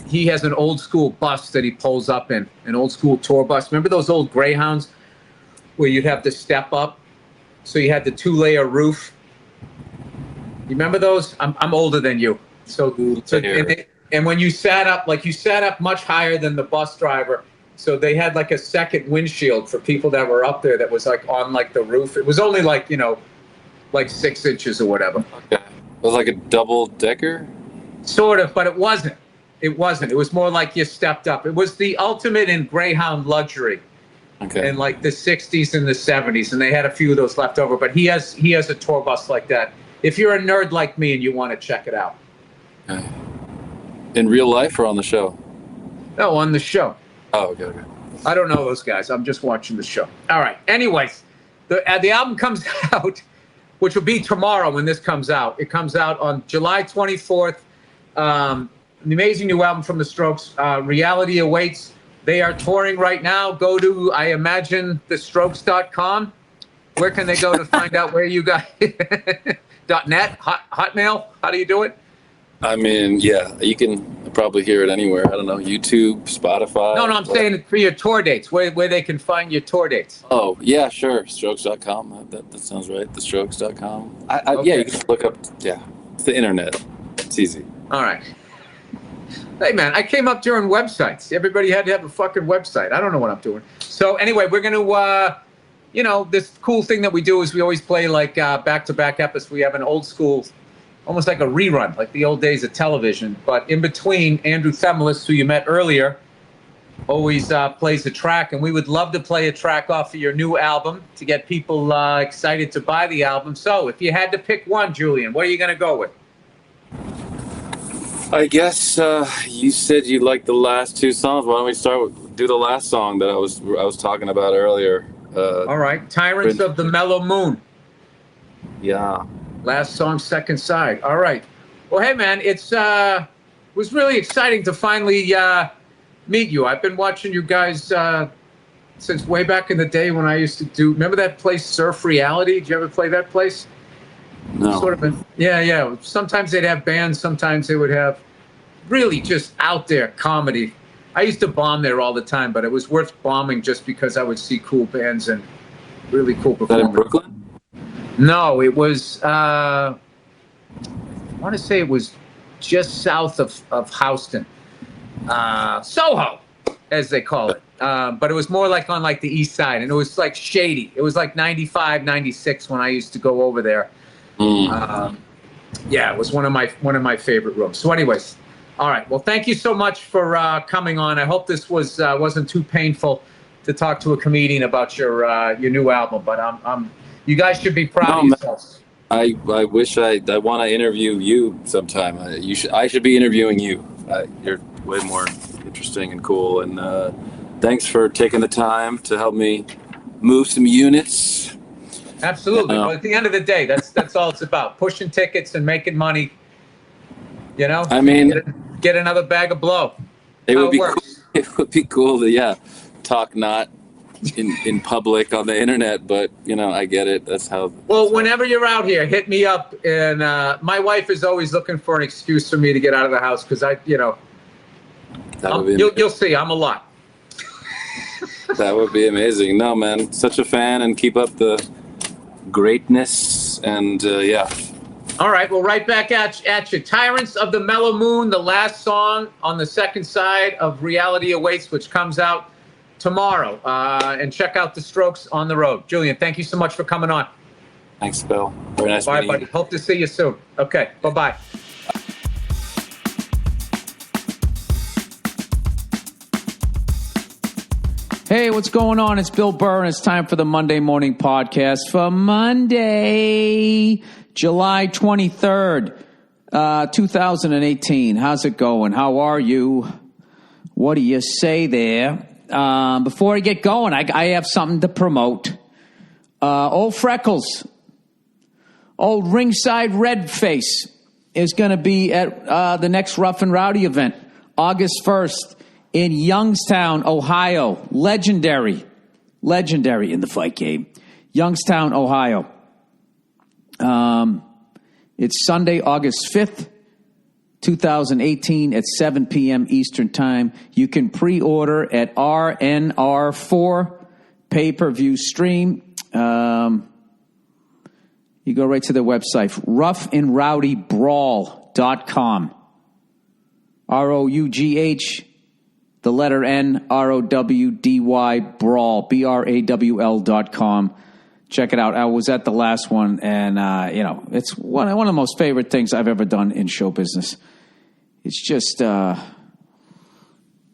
he has an old school bus that he pulls up in, an old school tour bus. Remember those old Greyhounds where you'd have to step up? So you had the 2-layer roof. You remember those? I'm older than you. And when you sat up, like you sat up much higher than the bus driver. So they had like a second windshield for people that were up there that was like on like the roof. It was only like, like 6 inches or whatever. Okay. It was like a double decker? Sort of, but it wasn't. It wasn't. It was more like you stepped up. It was the ultimate in Greyhound luxury. Okay. In like the 60s and the 70s. And they had a few of those left over. But he has a tour bus like that. If you're a nerd like me and you want to check it out. Okay. In real life or on the show? No, on the show. Oh, okay. I don't know those guys. I'm just watching the show. All right. Anyways, the album comes out, which will be tomorrow when this comes out. It comes out on July 24th. The amazing new album from The Strokes, Reality Awaits. They are touring right now. Go to, I imagine, thestrokes.com. Where can they go to find out where you guys... .net? Hotmail? How do you do it? I mean, yeah, you can probably hear it anywhere. I don't know, YouTube, Spotify. No, I'm saying for your tour dates, where they can find your tour dates. Oh, yeah, sure. Strokes.com. That sounds right. Thestrokes.com. Okay. Yeah, you can look up, it's the internet. It's easy. All right. Hey, man, I came up during websites. Everybody had to have a fucking website. I don't know what I'm doing. So anyway, we're going to, this cool thing that we do is we always play like back-to-back episodes. We have an old school, almost like a rerun, like the old days of television. But in between, Andrew Themelis, who you met earlier, always plays a track. And we would love to play a track off of your new album to get people excited to buy the album. So if you had to pick one, Julian, what are you going to go with? I guess you said you liked the last 2 songs. Why don't we do the last song that I was talking about earlier? All right, Tyrants of the Mellow Moon. Yeah. Last song, second side. All right. Well, hey, man, was really exciting to finally meet you. I've been watching you guys since way back in the day when I used to do. Remember that place, Surf Reality? Did you ever play that place? No. Sort of. Yeah. Sometimes they'd have bands. Sometimes they would have really just out there comedy. I used to bomb there all the time, but it was worth bombing just because I would see cool bands and really cool performers. Is that in Brooklyn? No, it was, I want to say it was just south of Houston. Soho, as they call it. But it was more like on like the east side, and it was like shady. It was like 95, 96 when I used to go over there. Yeah, it was one of my favorite rooms. So anyways, all right. Well, thank you so much for coming on. I hope this wasn't too painful to talk to a comedian about your new album. But you guys should be proud of yourselves. I wish I want to interview you sometime. I should be interviewing you. You're way more interesting and cool. And thanks for taking the time to help me move some units. Absolutely. Well, at the end of the day, that's all it's about: pushing tickets and making money. I mean, get another bag of blow. It would be cool to talk not in public on the internet, but I get it. That's how. Well, whenever you're out here, hit me up. And my wife is always looking for an excuse for me to get out of the house because you'll see I'm a lot. That would be amazing. No, man, such a fan, and keep up the greatness. And All right, well, right back at you. Tyrants of the Mellow Moon, the last song on the second side of Reality Awaits, which comes out tomorrow, and check out the Strokes on the road. Julian, thank you so much for coming on. Thanks, Bill. Very nice Bye, meeting buddy. you. Hope to see you soon. Okay, bye-bye. Hey, what's going on? It's Bill Burr, and it's time for the Monday Morning Podcast for Monday, July 23rd, 2018. How's it going? How are you? What do you say there? Before I get going, I have something to promote. Old Freckles, old Ringside Red Face is going to be at the next Rough and Rowdy event, August 1st in Youngstown, Ohio. Legendary in the fight game. Youngstown, Ohio. It's Sunday, August 5th, 2018 at 7 p.m. Eastern Time. You can pre-order at RNR4 pay-per-view stream. You go right to their website, roughandrowdybrawl.com. ROUGH, the letter N, ROWDY, brawl, BRAWL.com. Check it out. I was at the last one, and, it's one of the most favorite things I've ever done in show business. It's just,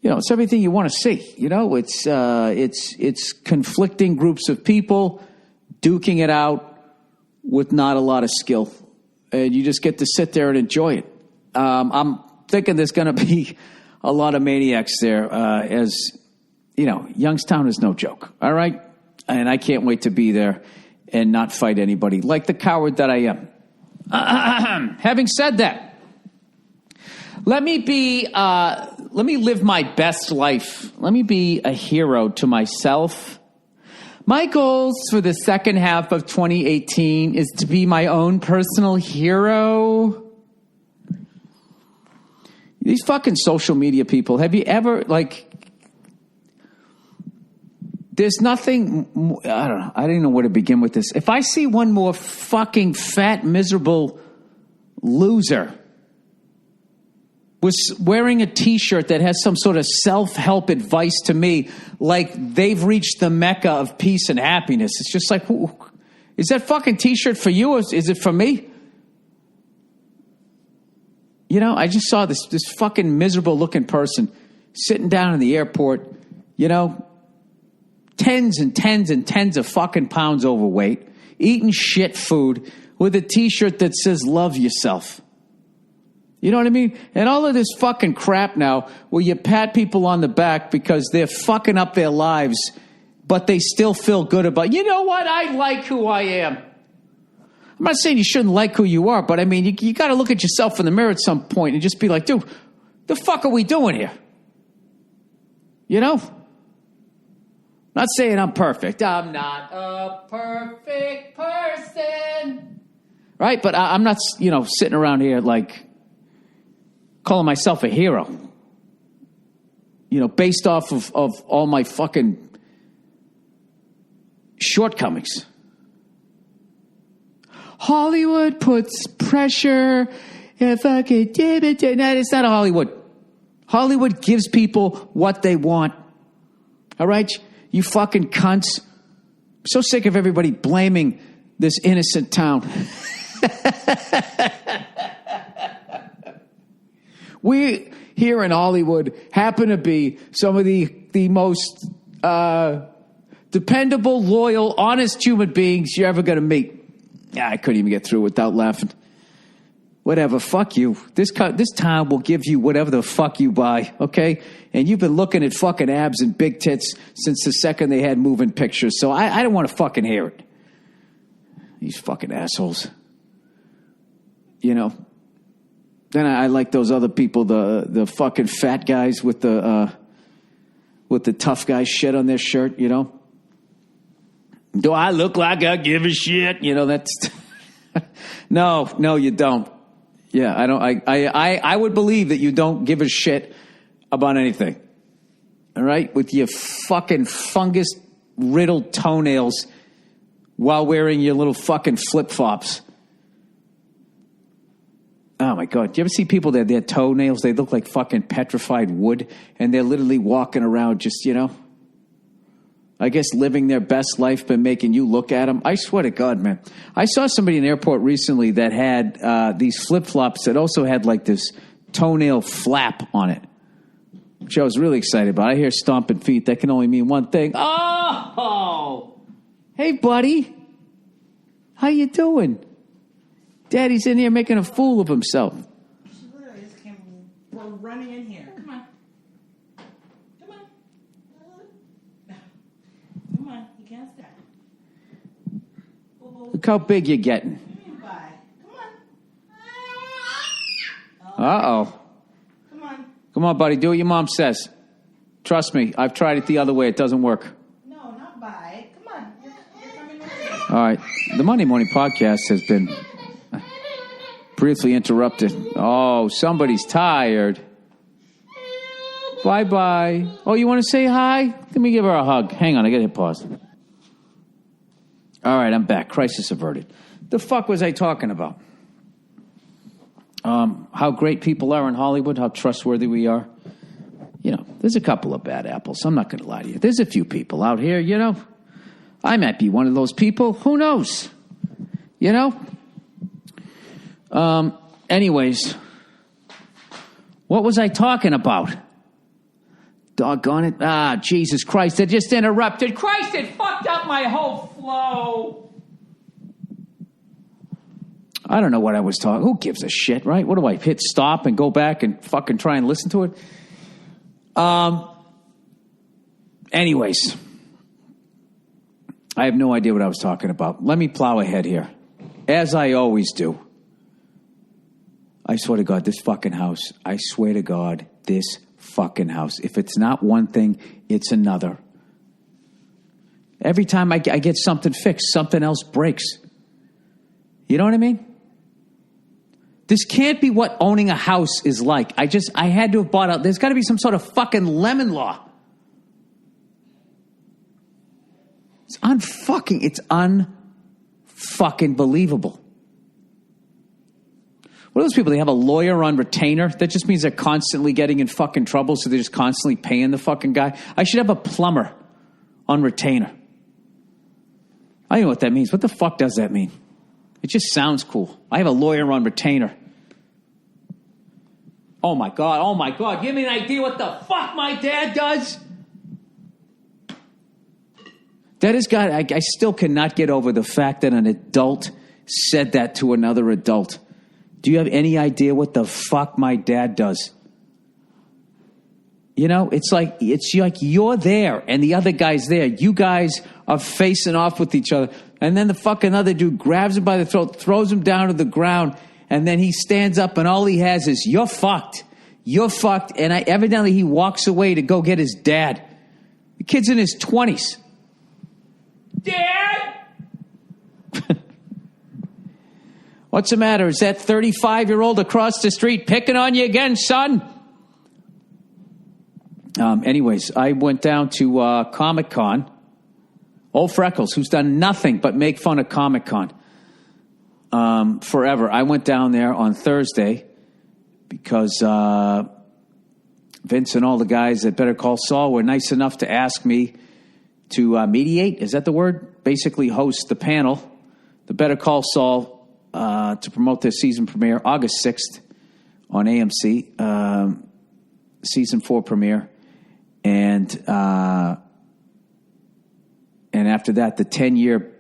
it's everything you want to see. It's conflicting groups of people duking it out with not a lot of skill. And you just get to sit there and enjoy it. I'm thinking there's going to be a lot of maniacs there, Youngstown is no joke, all right? And I can't wait to be there and not fight anybody like the coward that I am. Having said that, let me live my best life. Let me be a hero to myself. My goals for the second half of 2018 is to be my own personal hero. These fucking social media people, have you ever, there's nothing, I don't know, I don't even know where to begin with this. If I see one more fucking fat, miserable loser was wearing a T-shirt that has some sort of self-help advice to me, like they've reached the mecca of peace and happiness. It's just like, is that fucking T-shirt for you or is it for me? I just saw this fucking miserable-looking person sitting down in the airport, tens and tens and tens of fucking pounds overweight, eating shit food with a T-shirt that says love yourself. You know what I mean? And all of this fucking crap now where you pat people on the back because they're fucking up their lives, but they still feel good about, you know what? I like who I am. I'm not saying you shouldn't like who you are, but I mean, you got to look at yourself in the mirror at some point and just be like, dude, the fuck are we doing here? Not saying I'm perfect. I'm not a perfect person. Right? But I'm not, sitting around here calling myself a hero. Based off of all my fucking shortcomings. Hollywood puts pressure. If I could give it to... No, it's not Hollywood. Hollywood gives people what they want. All right? You fucking cunts. I'm so sick of everybody blaming this innocent town. We here in Hollywood happen to be some of the most dependable, loyal, honest human beings you're ever going to meet. Yeah, I couldn't even get through without laughing. Whatever, fuck you. This town will give you whatever the fuck you buy, okay? And you've been looking at fucking abs and big tits since the second they had moving pictures, so I don't want to fucking hear it. These fucking assholes. Then I like those other people, the fucking fat guys with the tough guy shit on their shirt, Do I look like I give a shit? That's... No, you don't. Yeah, I don't. I would believe that you don't give a shit about anything. All right? With your fucking fungus-riddled toenails while wearing your little fucking flip-flops. Oh, my God. Do you ever see people that their toenails, they look like fucking petrified wood, and they're literally walking around just, I guess living their best life by making you look at them. I swear to God, man. I saw somebody in the airport recently that had these flip-flops that also had like this toenail flap on it, which I was really excited about. I hear stomping feet. That can only mean one thing. Oh! Hey, buddy. How you doing? Daddy's in here making a fool of himself. She literally just came. We're running in here. Come on. Come on. Come on. You can't stop. Look how big you're getting. Bye. Come on. Uh-oh. Come on. Come on, buddy. Do what your mom says. Trust me. I've tried it the other way. It doesn't work. No, not bye. Come on. You're coming with me. All right. The Monday Morning Podcast has been briefly interrupted. Oh, somebody's tired. Bye-bye. Oh, you want to say hi? Let me give her a hug. Hang on. I got to hit pause. All right. I'm back. Crisis averted. The fuck was I talking about? How great people are in Hollywood, how trustworthy we are. You know, there's a couple of bad apples. I'm not going to lie to you. There's a few people out here, you know. I might be one of those people. Who knows? You know? Anyways, what was I talking about? Doggone it. Ah, Jesus Christ, I just interrupted. Christ, it fucked up my whole flow. I don't know what I was talking. Who gives a shit, right? What do I hit stop and go back and fucking try and listen to it? Anyways, I have no idea what I was talking about. Let me plow ahead here, as I always do. I swear to God, this fucking house. I swear to God, this fucking house. If it's not one thing, it's another. Every time I get something fixed, something else breaks. You know what I mean? This can't be what owning a house is like. I had to have bought out. There's got to be some sort of fucking lemon law. It's unfucking believable. What are those people? They have a lawyer on retainer. That just means they're constantly getting in fucking trouble, so they're just constantly paying the fucking guy. I should have a plumber on retainer. I don't know what that means. What the fuck does that mean? It just sounds cool. I have a lawyer on retainer. Oh my God. Give me an idea what the fuck my dad does. That has got, I still cannot get over the fact that an adult said that to another adult. Do you have any idea what the fuck my dad does? You know, it's like you're there and the other guy's there. You guys are facing off with each other. And then the fucking other dude grabs him by the throat, throws him down to the ground, and then he stands up and all he has is, you're fucked. You're fucked. And evidently he walks away to go get his dad. The kid's in his 20s. Dad! What's the matter? Is that 35-year-old across the street picking on you again, son? Anyways, I went down to Comic-Con. Old Freckles, who's done nothing but make fun of Comic-Con forever. I went down there on Thursday because Vince and all the guys at Better Call Saul were nice enough to ask me to mediate. Is that the word? Basically host the panel, the Better Call Saul, to promote their season premiere, August 6th on AMC, season 4 premiere. And after that, the 10-year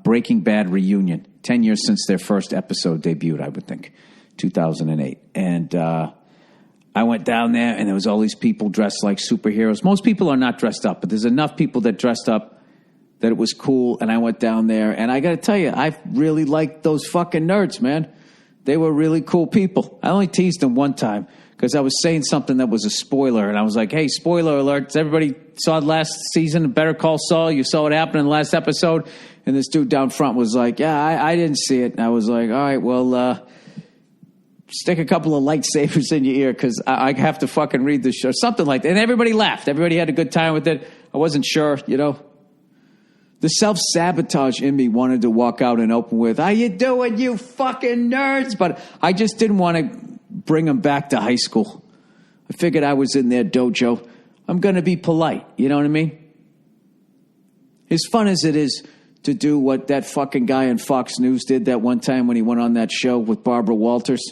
Breaking Bad reunion. 10 years since their first episode debuted, I would think, 2008. And I went down there, and there was all these people dressed like superheroes. Most people are not dressed up, but there's enough people that dressed up that it was cool. And I went down there, and I got to tell you, I really liked those fucking nerds, man. They were really cool people. I only teased them one time because I was saying something that was a spoiler. And I was like, hey, spoiler alert. Everybody saw last season of Better Call Saul. You saw what happened in the last episode. And this dude down front was like, yeah, I didn't see it. And I was like, all right, well, stick a couple of lightsabers in your ear because I have to fucking read this show. Something like that. And everybody laughed. Everybody had a good time with it. I wasn't sure, you know. The self-sabotage in me wanted to walk out and open with, how you doing, you fucking nerds? But I just didn't want to bring them back to high school. I figured I was in their dojo. I'm going to be polite. You know what I mean? as fun as it is to do what that fucking guy on Fox News did that one time when he went on that show with Barbara Walters.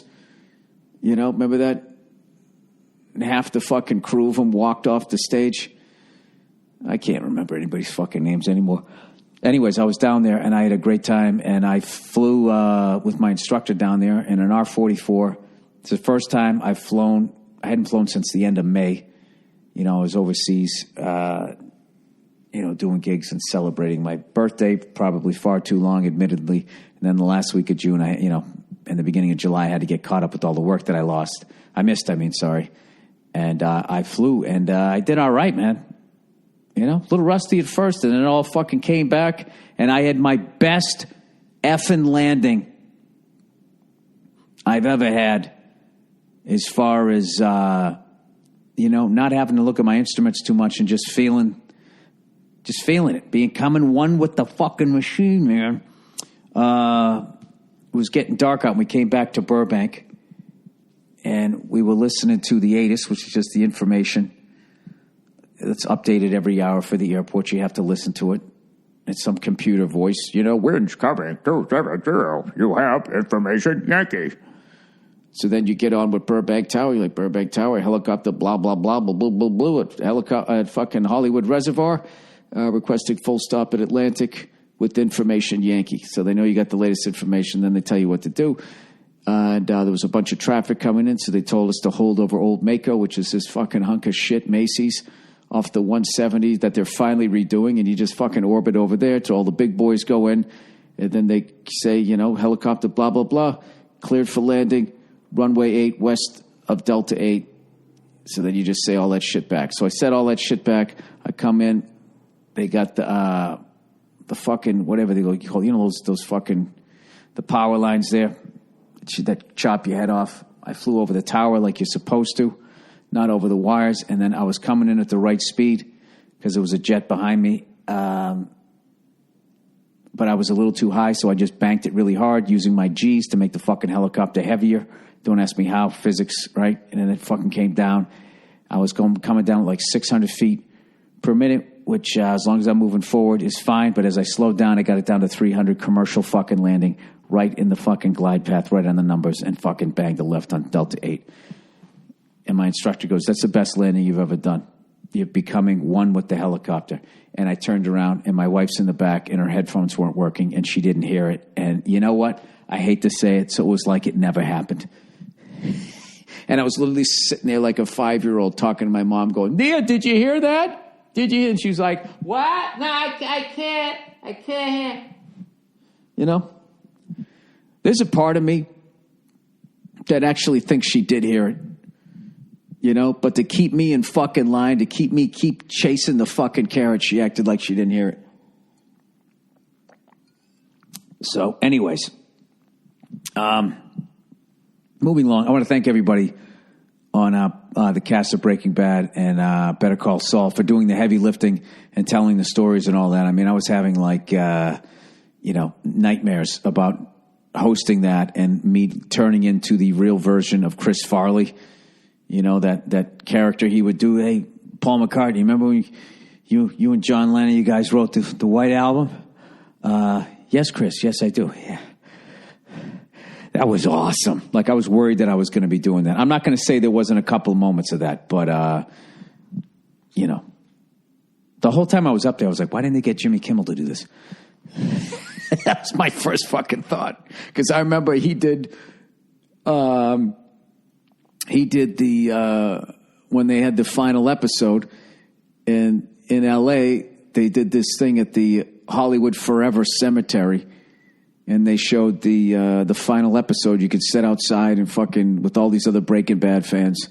You know, remember that? And half the fucking crew of them walked off the stage. I can't remember anybody's fucking names anymore. Anyways, I was down there, and I had a great time, and I flew with my instructor down there in an R-44. It's the first time I've flown. I hadn't flown since the end of May. You know, I was overseas, doing gigs and celebrating my birthday, probably far too long, admittedly. And then the last week of June, in the beginning of July, I had to get caught up with all the work that I missed. And I flew, and I did all right, man. You know, a little rusty at first, and then it all fucking came back, and I had my best effing landing I've ever had as far as, not having to look at my instruments too much and just feeling it, becoming one with the fucking machine, man. It was getting dark out, and we came back to Burbank, and we were listening to the ATIS, which is just the information. It's updated every hour for the airport. You have to listen to it. It's some computer voice. Winds coming 270. You have information, Yankee. So then you get on with Burbank Tower. You're like, Burbank Tower, helicopter, blah, blah, blah, blah, blah, blah, blah. At fucking Hollywood Reservoir. Requesting full stop at Atlantic with information, Yankee. So they know you got the latest information. Then they tell you what to do. And there was a bunch of traffic coming in. So they told us to hold over Old Mako, which is this fucking hunk of shit, Macy's, off the 170 that they're finally redoing, and you just fucking orbit over there till all the big boys go in, and then they say, helicopter, blah, blah, blah, cleared for landing, runway 8 west of Delta 8. So then you just say all that shit back. So I said all that shit back. I come in. They got the fucking, whatever they call, those fucking, the power lines there that chop your head off. I flew over the tower like you're supposed to. Not over the wires, and then I was coming in at the right speed because there was a jet behind me, but I was a little too high, so I just banked it really hard using my G's to make the fucking helicopter heavier. Don't ask me how, physics, right? And then it fucking came down. I was coming down at like 600 feet per minute, which as long as I'm moving forward is fine, but as I slowed down, I got it down to 300, commercial fucking landing right in the fucking glide path, right on the numbers, and fucking banged the left on Delta 8. And my instructor goes, that's the best landing you've ever done. You're becoming one with the helicopter. And I turned around, and my wife's in the back, and her headphones weren't working, and she didn't hear it. And you know what? I hate to say it, so it was like it never happened. And I was literally sitting there like a 5-year-old talking to my mom going, Nia, did you hear that? Did you? And she was like, what? No, I can't. I can't. There's a part of me that actually thinks she did hear it. But to keep me in fucking line, to keep chasing the fucking carrot, she acted like she didn't hear it. So, anyways, moving along, I want to thank everybody on the cast of Breaking Bad and Better Call Saul for doing the heavy lifting and telling the stories and all that. I mean, I was having nightmares about hosting that and me turning into the real version of Chris Farley. That character he would do. Hey, Paul McCartney, remember when you and John Lennon, you guys wrote the White Album? Yes, Chris. Yes, I do. Yeah. That was awesome. Like, I was worried that I was going to be doing that. I'm not going to say there wasn't a couple of moments of that, but, the whole time I was up there, I was like, why didn't they get Jimmy Kimmel to do this? That was my first fucking thought. Because I remember he did the when they had the final episode in L.A., they did this thing at the Hollywood Forever Cemetery, and they showed the final episode. You could sit outside and fucking with all these other Breaking Bad fans.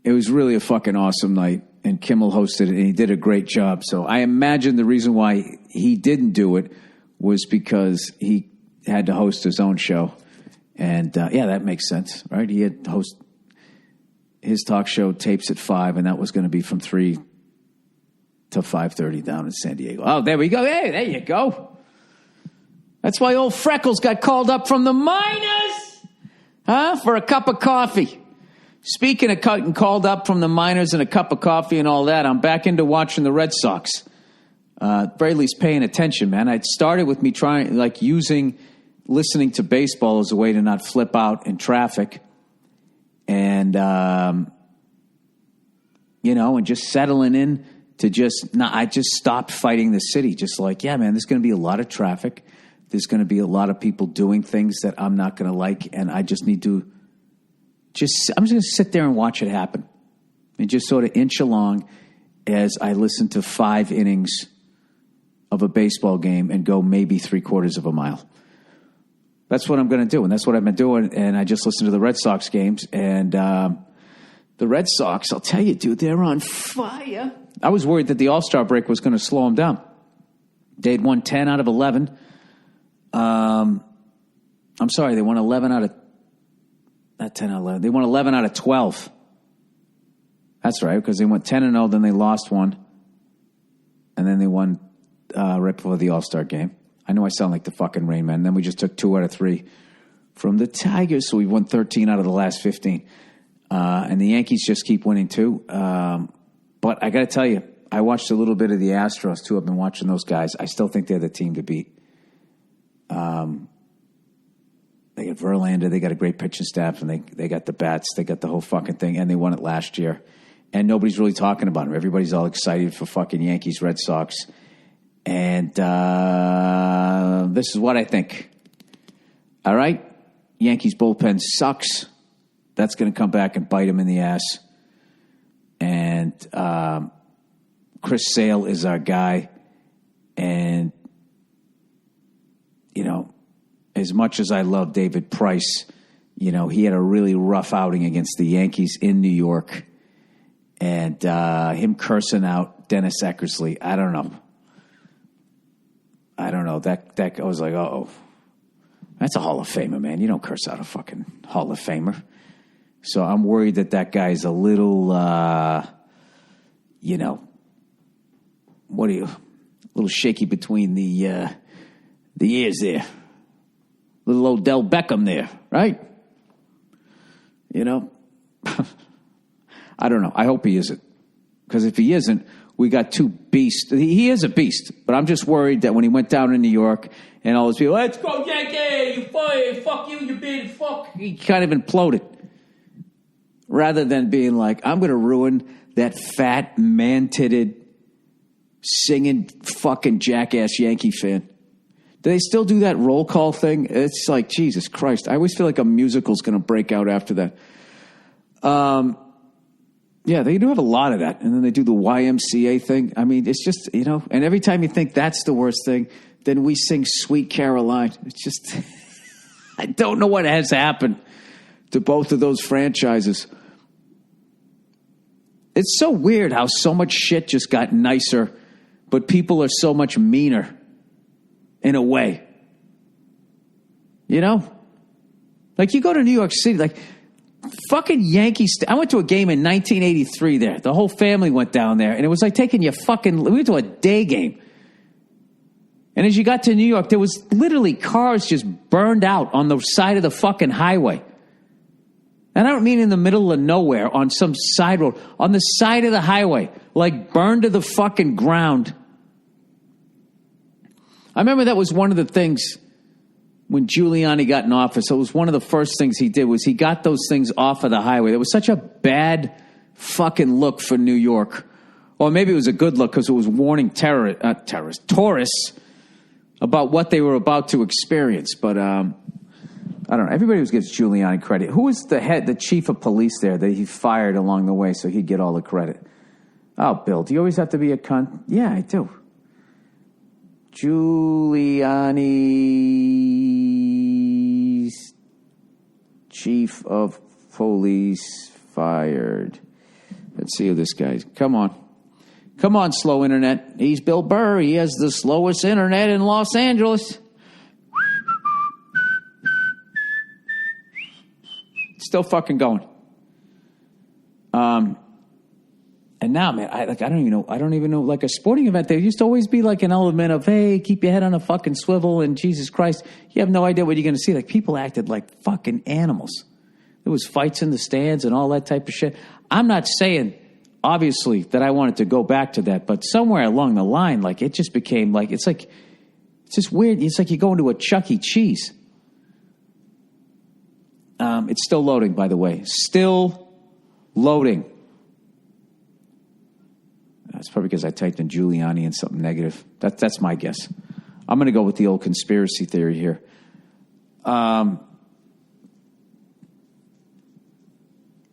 It was really a fucking awesome night, and Kimmel hosted it, and he did a great job. So I imagine the reason why he didn't do it was because he had to host his own show. And, that makes sense, right? He had to host his talk show tapes at 5, and that was going to be from 3 to 5:30 down in San Diego. Oh, there we go. Hey, there you go. That's why old Freckles got called up from the minors, for a cup of coffee. Speaking of getting called up from the minors and a cup of coffee and all that, I'm back into watching the Red Sox. very least paying attention, man. It started with me listening to baseball as a way to not flip out in traffic. And, and just settling in to I just stopped fighting the city. Just like, yeah, man, there's going to be a lot of traffic. There's going to be a lot of people doing things that I'm not going to like. And I just need to I'm just going to sit there and watch it happen and just sort of inch along as I listen to 5 innings of a baseball game and go maybe 3/4 of a mile. That's what I'm going to do. And that's what I've been doing. And I just listened to the Red Sox games. And the Red Sox, I'll tell you, dude, they're on fire. I was worried that the All-Star break was going to slow them down. They'd won 10 out of 11. I'm sorry, they won 11 out of... Not 10 out of 11. They won 11 out of 12. That's right, because they went 10-0, then they lost one. And then they won right before the All-Star game. I know I sound like the fucking Rain Man. Then we just took 2 out of 3 from the Tigers, so we won 13 out of the last 15. And the Yankees just keep winning, too. But I got to tell you, I watched a little bit of the Astros, too. I've been watching those guys. I still think they're the team to beat. They got Verlander. They got a great pitching staff, and they got the bats. They got the whole fucking thing, and they won it last year. And nobody's really talking about them. Everybody's all excited for fucking Yankees, Red Sox. And this is what I think. All right? Yankees bullpen sucks. That's going to come back and bite them in the ass. And Chris Sale is our guy. And, as much as I love David Price, he had a really rough outing against the Yankees in New York. And him cursing out Dennis Eckersley, I don't know. That I was like, uh-oh. That's a Hall of Famer, man. You don't curse out a fucking Hall of Famer. So I'm worried that guy's a little, a little shaky between the ears there. Little Odell Beckham there, right? I don't know. I hope he isn't. Because if he isn't, we got 2 beasts. He is a beast, but I'm just worried that when he went down in New York and all those people, let's go Yankee, you fired, fuck you big fuck. He kind of imploded. Rather than being like, I'm going to ruin that fat, man-titted, singing fucking jackass Yankee fan. Do they still do that roll call thing? It's like, Jesus Christ. I always feel like a musical's going to break out after that. Yeah, they do have a lot of that. And then they do the YMCA thing. I mean, it's just, and every time you think that's the worst thing, then we sing Sweet Caroline. It's just, I don't know what has happened to both of those franchises. It's so weird how so much shit just got nicer, but people are so much meaner in a way. Like you go to New York City, like fucking Yankees. I went to a game in 1983 there. The whole family went down there, and it was like taking you we went to a day game. And as you got to New York, there was literally cars just burned out on the side of the fucking highway. And I don't mean in the middle of nowhere on some side road. On the side of the highway, like burned to the fucking ground. I remember that was one of the things when Giuliani got in office. It was one of the first things he did was he got those things off of the highway. It was such a bad fucking look for New York. Or maybe it was a good look because it was warning tourists about what they were about to experience. But I don't know. Everybody always gives Giuliani credit. Who was the chief of police there that he fired along the way so he'd get all the credit? Oh, Bill, do you always have to be a cunt? Yeah, I do. Giuliani's chief of police fired. Let's see who this guy is. Come on, slow internet. He's Bill Burr. He has the slowest internet in Los Angeles. Still fucking going. And now, man, I don't even know, like a sporting event, there used to always be like an element of, hey, keep your head on a fucking swivel and Jesus Christ, you have no idea what you're going to see. Like people acted like fucking animals. There was fights in the stands and all that type of shit. I'm not saying obviously that I wanted to go back to that, but somewhere along the line, like it just became like, it's just weird. It's like you go into a Chuck E. Cheese. It's still loading, by the way. Still loading. That's probably because I typed in Giuliani and something negative. That's my guess. I'm going to go with the old conspiracy theory here.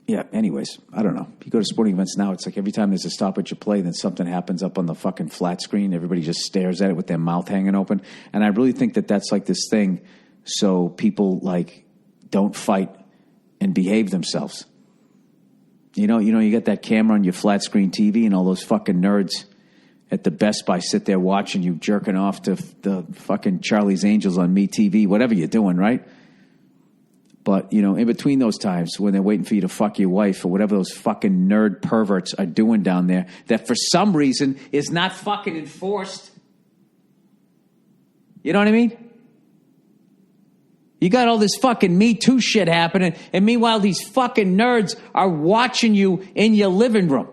Yeah, anyways, I don't know. If you go to sporting events now, it's like every time there's a stoppage of play, then something happens up on the fucking flat screen. Everybody just stares at it with their mouth hanging open. And I really think that that's like this thing so people like don't fight and behave themselves. You know, you get that camera on your flat screen TV and all those fucking nerds at the Best Buy sit there watching you jerking off to the fucking Charlie's Angels on Me TV, whatever you're doing, right? But, you know, in between those times when they're waiting for you to fuck your wife or whatever those fucking nerd perverts are doing down there that for some reason is not fucking enforced. You know what I mean? You got all this fucking Me Too shit happening, and meanwhile these fucking nerds are watching you in your living room.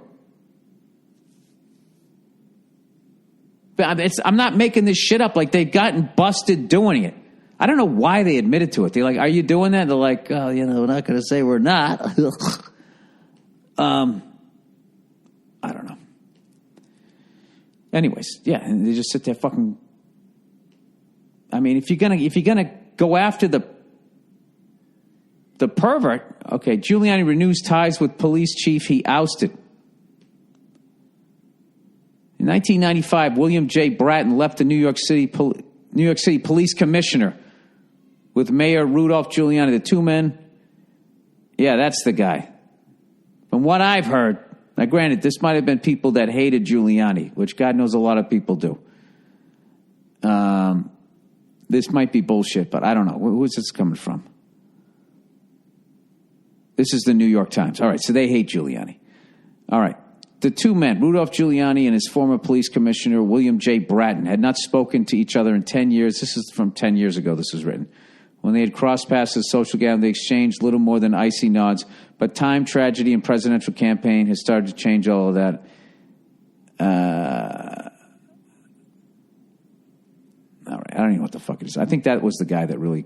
I'm not making this shit up. Like, they've gotten busted doing it. I don't know why they admitted to it. They're like, are you doing that? They're like, oh, you know, we're not going to say we're not. I don't know. Anyways, yeah, and they just sit there fucking. I mean, if you're gonna go after the pervert, okay, Giuliani renews ties with police chief he ousted. In 1995, William J. Bratton left the New York City police commissioner with Mayor Rudolph Giuliani, the two men. Yeah, that's the guy. From what I've heard, now granted, this might have been people that hated Giuliani, which God knows a lot of people do. This might be bullshit, but I don't know. Who's this coming from? This is the New York Times. All right, so they hate Giuliani. All right. The two men, Rudolph Giuliani and his former police commissioner, William J. Bratton, had not spoken to each other in 10 years. This is from 10 years ago, this was written. When they had crossed paths at a social gathering, they exchanged little more than icy nods. But time, tragedy, and presidential campaign has started to change all of that. All right, I don't even know what the fuck it is. I think that was the guy that really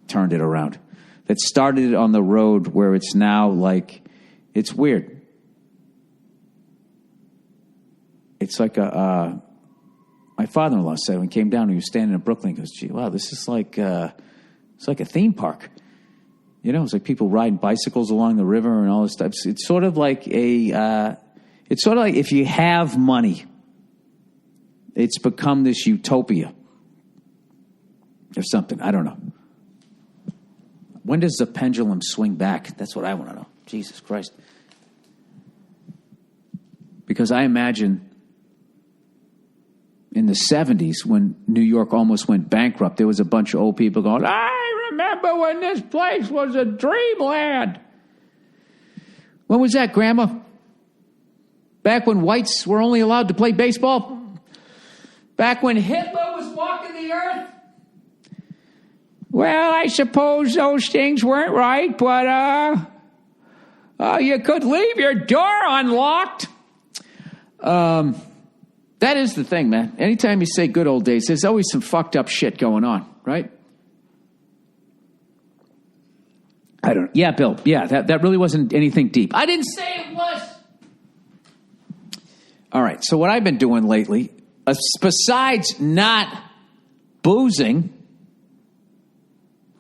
turned it around. That started it on the road where it's now like, it's weird. It's like my father-in-law said when he came down, he was standing in Brooklyn, he goes, gee, wow, this is like, it's like a theme park. You know, it's like people riding bicycles along the river and all this stuff. It's sort of like it's sort of like if you have money, it's become this utopia or something. I don't know. When does the pendulum swing back? That's what I want to know. Jesus Christ. Because I imagine in the 70s when New York almost went bankrupt, there was a bunch of old people going, I remember when this place was a dreamland. When was that, Grandma? Back when whites were only allowed to play baseball? Back when Hitler was walking the earth? Well, I suppose those things weren't right, but you could leave your door unlocked. That is the thing, man. Anytime you say good old days, there's always some fucked up shit going on, right? I don't know. Yeah, Bill. Yeah, that really wasn't anything deep. I didn't say it was. All right, so what I've been doing lately, besides not boozing,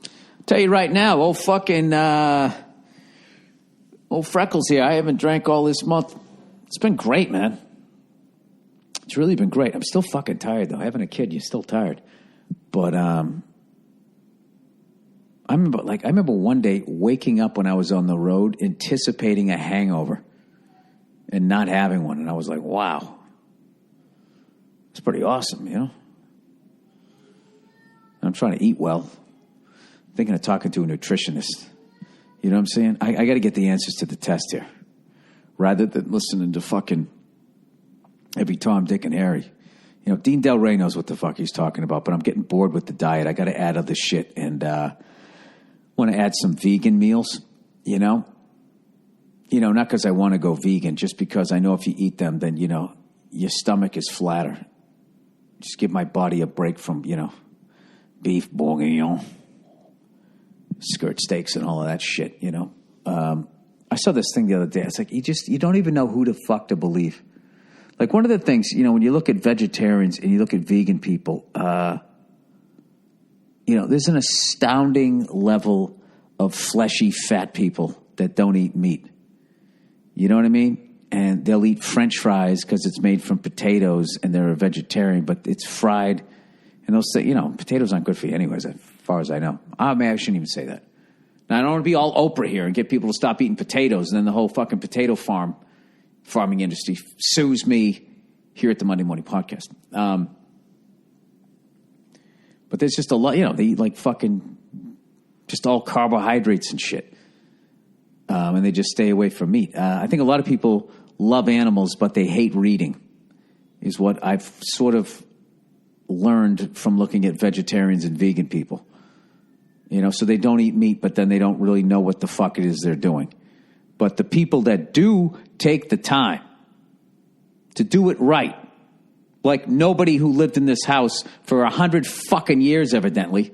I'll tell you right now, old Freckles here, I haven't drank all this month. It's been great, man. It's really been great. I'm still fucking tired, though. Having a kid, you're still tired. But I remember one day waking up when I was on the road, anticipating a hangover and not having one. And I was like, wow. It's pretty awesome, you know? I'm trying to eat well. Thinking of talking to a nutritionist. You know what I'm saying? I got to get the answers to the test here. Rather than listening to fucking every Tom, Dick, and Harry. You know, Dean Del Rey knows what the fuck he's talking about, but I'm getting bored with the diet. I got to add other shit and want to add some vegan meals, you know? not because I want to go vegan, just because I know if you eat them, then, your stomach is flatter. Just give my body a break from, beef bourguignon, skirt steaks and all of that shit, I saw this thing the other day. It's like, you don't even know who the fuck to believe. Like, one of the things, when you look at vegetarians and you look at vegan people, there's an astounding level of fleshy fat people that don't eat meat. You know what I mean? And they'll eat French fries because it's made from potatoes and they're a vegetarian, but it's fried. And they'll say, potatoes aren't good for you anyways, as far as I know. I shouldn't even say that. Now, I don't want to be all Oprah here and get people to stop eating potatoes, and then the whole fucking potato farming industry sues me here at the Monday Morning Podcast. But there's just a lot, they eat like fucking just all carbohydrates and shit. And they just stay away from meat. I think a lot of people love animals, but they hate reading, is what I've sort of learned from looking at vegetarians and vegan people. So they don't eat meat, but then they don't really know what the fuck it is they're doing. But the people that do take the time to do it right, like nobody who lived in this house for 100 fucking years, evidently,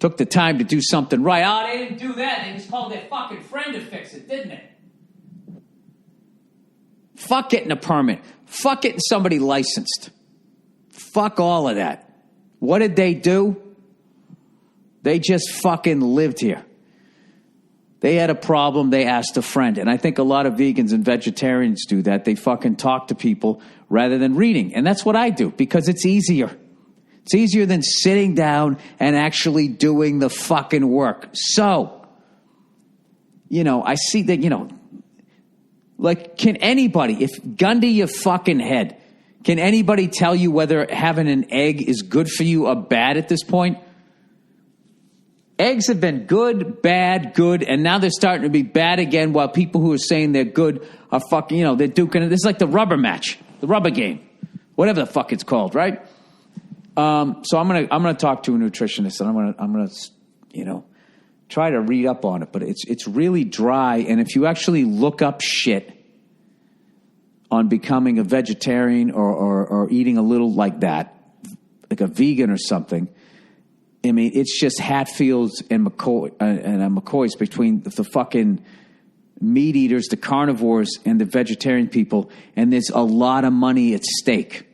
took the time to do something right. Oh, they didn't do that. They just called their fucking friend to fix it, didn't they? Fuck getting a permit. Fuck getting somebody licensed. Fuck all of that. What did they do? They just fucking lived here. They had a problem, they asked a friend. And I think a lot of vegans and vegetarians do that. They fucking talk to people rather than reading. And that's what I do, because it's easier. It's easier than sitting down and actually doing the fucking work. So, I see that, like, can anybody, if gun to your fucking head, can anybody tell you whether having an egg is good for you or bad at this point? Eggs have been good, bad, good, and now they're starting to be bad again, while people who are saying they're good are fucking, they're duking it. This is like the rubber match, the rubber game, whatever the fuck it's called, right? So I'm gonna talk to a nutritionist, and I'm gonna try to read up on it, but it's really dry. And if you actually look up shit on becoming a vegetarian or eating a little like that, like a vegan or something, I mean, it's just Hatfields and McCoys between the fucking meat eaters, the carnivores, and the vegetarian people, and there's a lot of money at stake.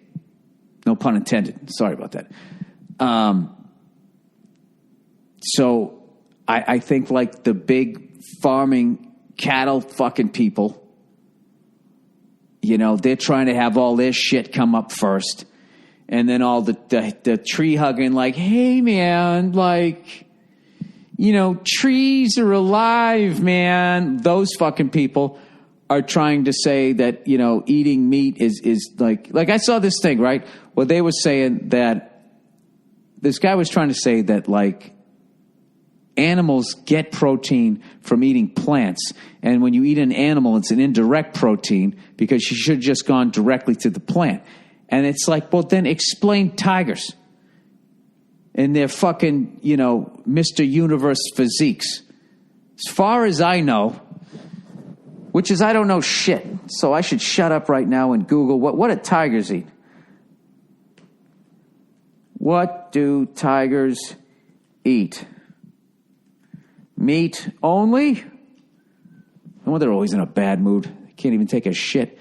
No pun intended. Sorry about that. So I think like the big farming cattle fucking people, they're trying to have all their shit come up first. And then all the tree hugging, like, hey, man, like, trees are alive, man. Those fucking people are trying to say that, eating meat is like I saw this thing, right? Well, they were saying that this guy was trying to say that, like, animals get protein from eating plants. And when you eat an animal, it's an indirect protein because you should have just gone directly to the plant. And it's like, well, then explain tigers and their fucking, Mr. Universe physiques. As far as I know, which is I don't know shit, so I should shut up right now and Google what do tigers eat? What do tigers eat? Meat only? No wonder they're always in a bad mood. They can't even take a shit.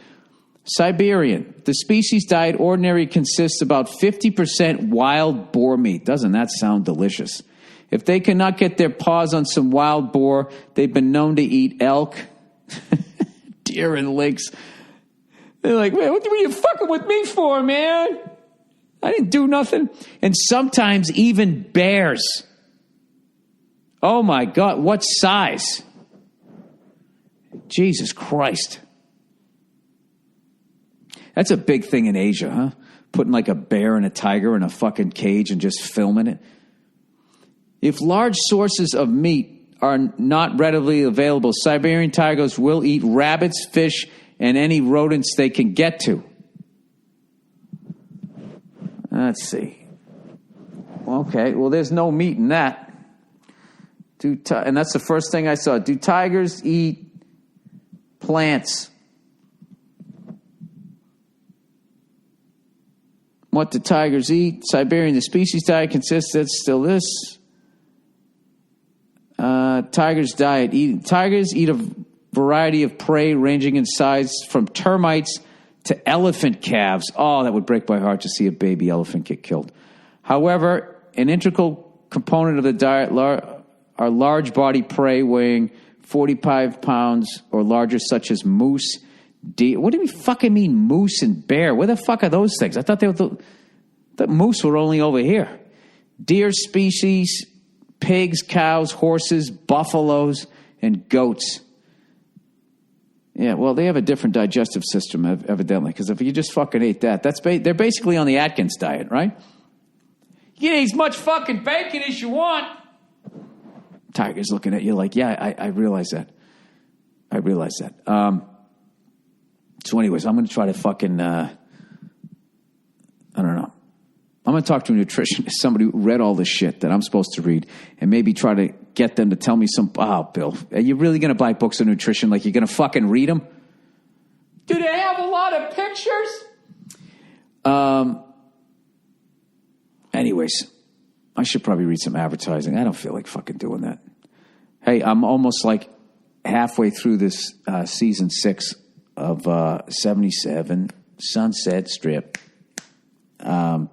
Siberian. The species diet ordinarily consists about 50% wild boar meat. Doesn't that sound delicious? If they cannot get their paws on some wild boar, they've been known to eat elk, deer, and lynx. They're like, man, what were you fucking with me for, man? I didn't do nothing. And sometimes even bears. Oh, my God. What size? Jesus Christ. That's a big thing in Asia, huh? Putting like a bear and a tiger in a fucking cage and just filming it. If large sources of meat are not readily available, Siberian tigers will eat rabbits, fish, and any rodents they can get to. Let's see. Okay, well, there's no meat in that. And that's the first thing I saw. Do tigers eat plants? What do tigers eat? Siberian, the species diet consists, that's still this. Tigers diet. Tigers eat a variety of prey ranging in size from termites to elephant calves. Oh, that would break my heart to see a baby elephant get killed. However, an integral component of the diet are large body prey weighing 45 pounds or larger, such as moose, deer. What do we fucking mean moose and bear? Where the fuck are those things? I thought that moose were only over here. Deer species, pigs, cows, horses, buffaloes, and goats. Yeah, well, they have a different digestive system, evidently, because if you just fucking ate that, they're basically on the Atkins diet, right? You can eat as much fucking bacon as you want. Tiger's looking at you like, yeah, I realize that. I realize that. So anyways, I'm going to try to fucking, I don't know. I'm going to talk to a nutritionist, somebody who read all this shit that I'm supposed to read, and maybe try to get them to tell me Bill, are you really going to buy books on nutrition? Like, you're going to fucking read them? Do they have a lot of pictures? Anyways, I should probably read some advertising. I don't feel like fucking doing that. Hey, I'm almost like halfway through this season 6 of 77 Sunset Strip. And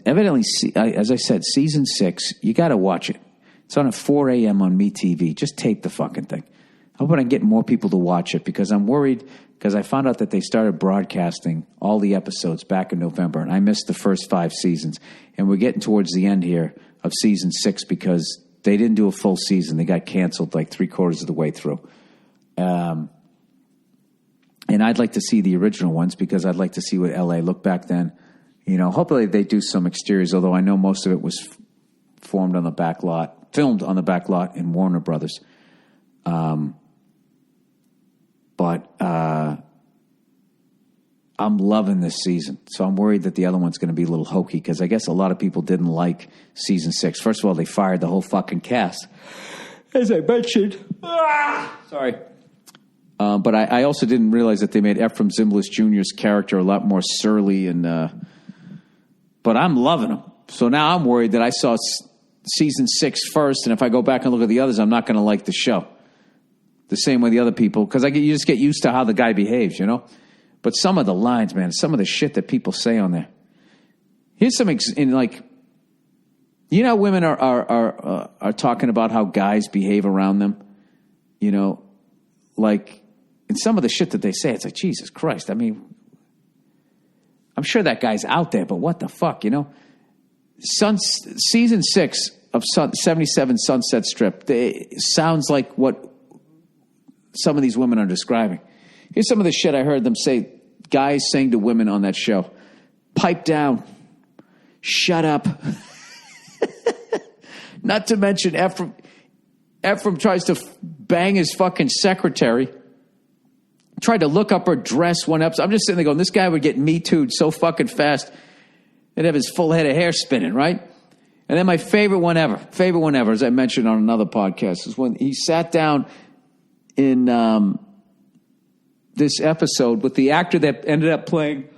evidently, as I said, season 6, you got to watch it. It's on at 4 a.m. on MeTV. Just tape the fucking thing. I hope I can get more people to watch it because I'm worried because I found out that they started broadcasting all the episodes back in November, and I missed the first 5 seasons. And we're getting towards the end here of season 6 because they didn't do a full season. They got canceled like 3/4 of the way through. And I'd like to see the original ones because I'd like to see what L.A. looked back then. You know, hopefully they do some exteriors, although I know most of it was filmed on the back lot in Warner Brothers. But I'm loving this season. So I'm worried that the other one's going to be a little hokey because I guess a lot of people didn't like season 6. First of all, they fired the whole fucking cast. As I mentioned. Sorry. But I also didn't realize that they made Ephraim Zimbalist Jr.'s character a lot more surly. But I'm loving him. So now I'm worried that I saw season 6 first, and if I go back and look at the others, I'm not going to like the show. The same way the other people, because you just get used to how the guy behaves, you know? But some of the lines, man, some of the shit that people say on there. Here's some, women are talking about how guys behave around them, you know? Like, and some of the shit that they say, it's like, Jesus Christ. I mean, I'm sure that guy's out there, but what the fuck, you know? Season 6 of 77 Sunset Strip sounds like what some of these women are describing. Here's some of the shit I heard them say, guys saying to women on that show. Pipe down. Shut up. Not to mention Ephraim tries to bang his fucking secretary. Tried to look up her dress one episode. I'm just sitting there going, this guy would get Me Too'd so fucking fast. He'd have his full head of hair spinning, right? And then my favorite one ever, as I mentioned on another podcast, is when he sat down in this episode with the actor that ended up playing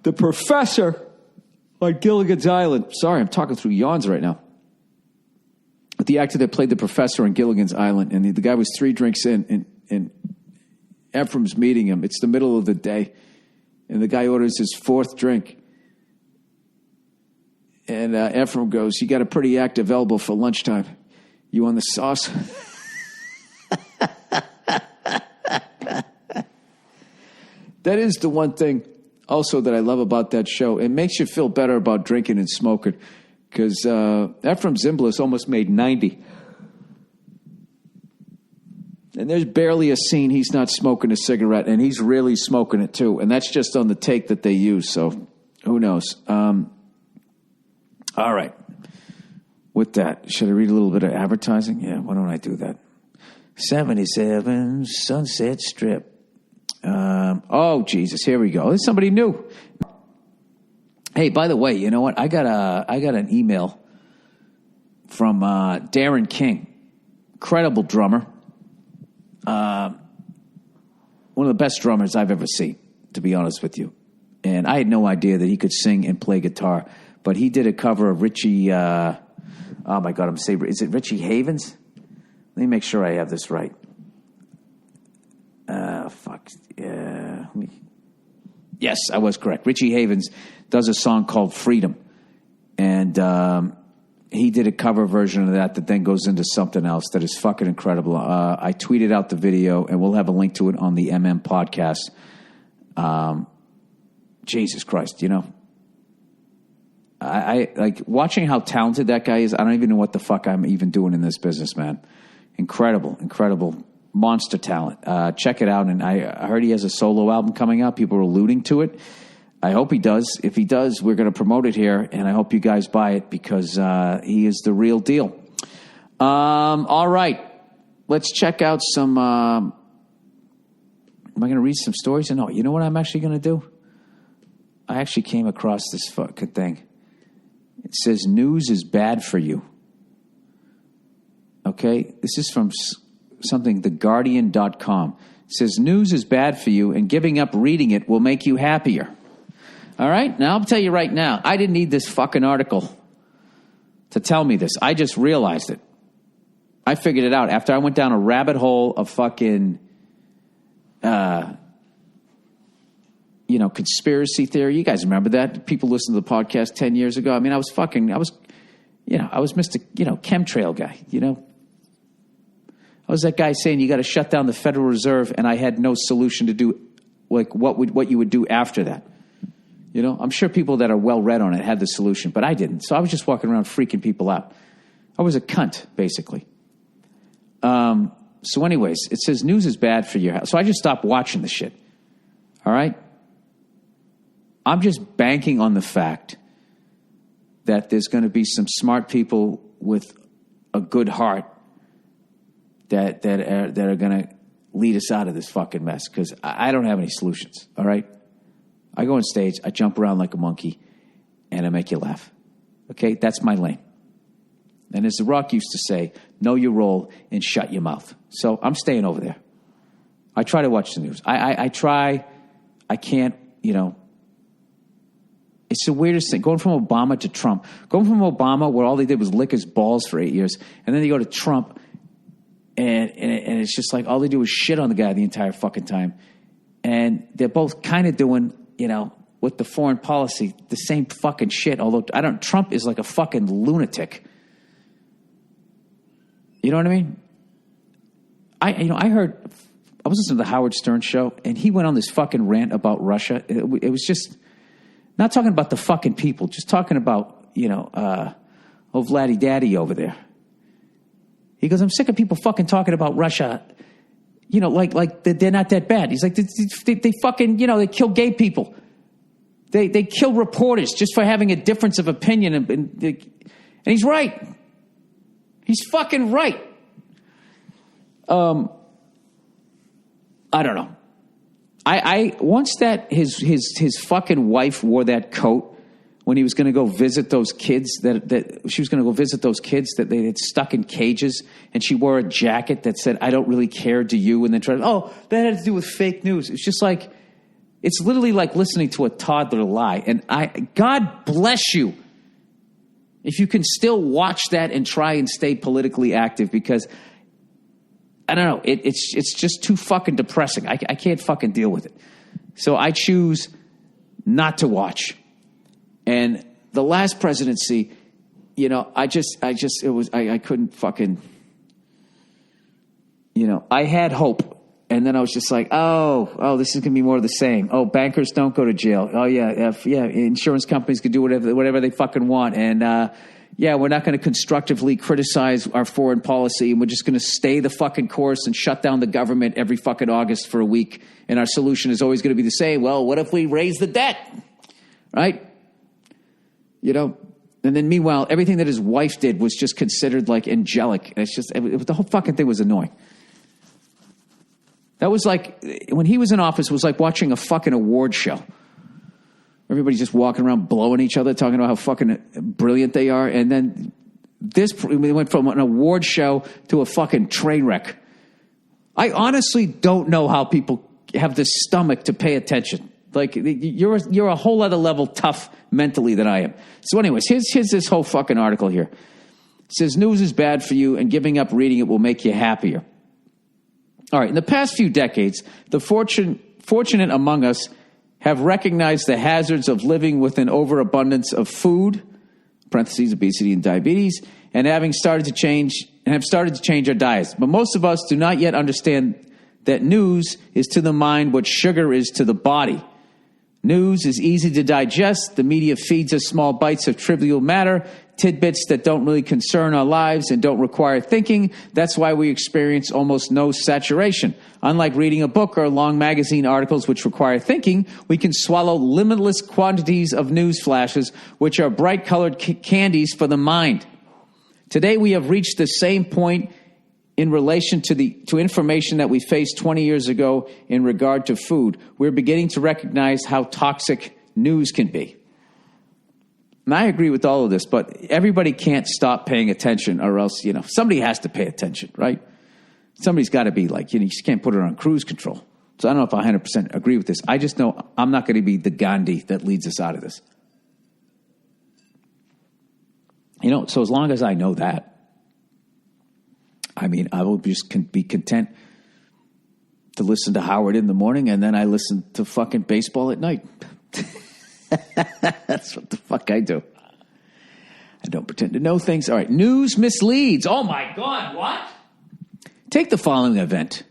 the professor on Gilligan's Island. Sorry, I'm talking through yawns right now. But the actor that played the professor on Gilligan's Island, and the guy was 3 drinks in, and Ephraim's meeting him. It's the middle of the day, and the guy orders his 4th drink. And Ephraim goes, you got a pretty active elbow for lunchtime. You on the sauce? That is the one thing also that I love about that show. It makes you feel better about drinking and smoking because Ephraim Zimbalist almost made 90. And there's barely a scene he's not smoking a cigarette, and he's really smoking it too. And that's just on the take that they use, so who knows? All right. With that, should I read a little bit of advertising? Yeah, why don't I do that? 77 Sunset Strip. Oh, Jesus, here we go. There's somebody new. Hey, by the way, you know what? I got an email from Darren King. Incredible drummer. One of the best drummers I've ever seen, to be honest with you. And I had no idea that he could sing and play guitar. But he did a cover of Richie... oh, my God, I'm saying... Is it Richie Havens? Let me make sure I have this right. Fuck. Yes, I was correct. Richie Havens does a song called Freedom. And he did a cover version of that then goes into something else that is fucking incredible. I tweeted out the video, and we'll have a link to it on the MM podcast. Jesus Christ, you know. I like watching how talented that guy is. I don't even know what the fuck I'm even doing in this business, man. Incredible monster talent. Check it out. And I heard he has a solo album coming out. People are alluding to it. I hope he does. If he does, we're going to promote it here, and I hope you guys buy it because he is the real deal. All right. Let's check out some... am I going to read some stories? No. You know what I'm actually going to do? I actually came across this fucking thing. It says, news is bad for you. Okay? This is from something, theguardian.com. It says, news is bad for you, and giving up reading it will make you happier. All right? Now, I'll tell you right now, I didn't need this fucking article to tell me this. I just realized it. I figured it out after I went down a rabbit hole of fucking, conspiracy theory. You guys remember that? People listened to the podcast 10 years ago. I mean, I was Mr. Chemtrail guy, I was that guy saying you got to shut down the Federal Reserve, and I had no solution to do, like, what you would do after that. I'm sure people that are well-read on it had the solution, but I didn't. So I was just walking around freaking people out. I was a cunt, basically. So anyways, it says news is bad for you. So I just stopped watching the shit. All right? I'm just banking on the fact that there's going to be some smart people with a good heart that are going to lead us out of this fucking mess, because I don't have any solutions, all right? I go on stage, I jump around like a monkey, and I make you laugh. Okay? That's my lane. And as The Rock used to say, know your role and shut your mouth. So I'm staying over there. I try to watch the news. I try. I can't, It's the weirdest thing. Going from Obama to Trump. Going from Obama, where all they did was lick his balls for 8 years, and then they go to Trump, and it's just like all they do is shit on the guy the entire fucking time. And they're both kind of doing, with the foreign policy, the same fucking shit. Although Trump is like a fucking lunatic. You know what I mean? I heard, I was listening to the Howard Stern show, and he went on this fucking rant about Russia. It was just not talking about the fucking people, just talking about, Vladdy Daddy over there. He goes, I'm sick of people fucking talking about Russia, like they're not that bad. He's like, they fucking, they kill gay people. They kill reporters just for having a difference of opinion. And he's right. He's fucking right. I don't know. I once that his fucking wife wore that coat when he was going to go visit those kids that she was going to go visit those kids that they had stuck in cages, and she wore a jacket that said, I don't really care, do you? And then tried, that had to do with fake news. It's just like, it's literally like listening to a toddler lie. And God bless you if you can still watch that and try and stay politically active, because I don't know, it's just too fucking depressing. I can't fucking deal with it. So I choose not to watch. And the last presidency, I couldn't fucking, I had hope. And then I was just like, oh, this is going to be more of the same. Oh, bankers don't go to jail. Oh, yeah, insurance companies can do whatever they fucking want. And, we're not going to constructively criticize our foreign policy, and we're just going to stay the fucking course and shut down the government every fucking August for a week. And our solution is always going to be the same. Well, what if we raise the debt? Right? And then meanwhile, everything that his wife did was just considered like angelic. And it's just, the whole fucking thing was annoying. That was like, when he was in office, it was like watching a fucking award show. Everybody's just walking around blowing each other, talking about how fucking brilliant they are. And then We went from an award show to a fucking train wreck. I honestly don't know how people have the stomach to pay attention. Like, you're a whole other level tough mentally than I am. So anyways, here's this whole fucking article here. It says news is bad for you and giving up reading it will make you happier. All right, in the past few decades, the fortunate among us have recognized the hazards of living with an overabundance of food, parentheses, obesity and diabetes, and have started to change our diets. But most of us do not yet understand that news is to the mind what sugar is to the body. News is easy to digest. The media feeds us small bites of trivial matter, tidbits that don't really concern our lives and don't require thinking. That's why we experience almost no saturation. Unlike reading a book or long magazine articles which require thinking, we can swallow limitless quantities of news flashes, which are bright-colored candies for the mind. Today, we have reached the same point in relation to information that we faced 20 years ago in regard to food. We're beginning to recognize how toxic news can be. And I agree with all of this, but everybody can't stop paying attention or else, somebody has to pay attention, right? Somebody's got to be like, you just can't put it on cruise control. So I don't know if I 100% agree with this. I just know I'm not going to be the Gandhi that leads us out of this. So as long as I know that, I will just be content to listen to Howard in the morning and then I listen to fucking baseball at night. That's what the fuck I do. I don't pretend to know things. All right, news misleads. Oh my God, what? Take the following event.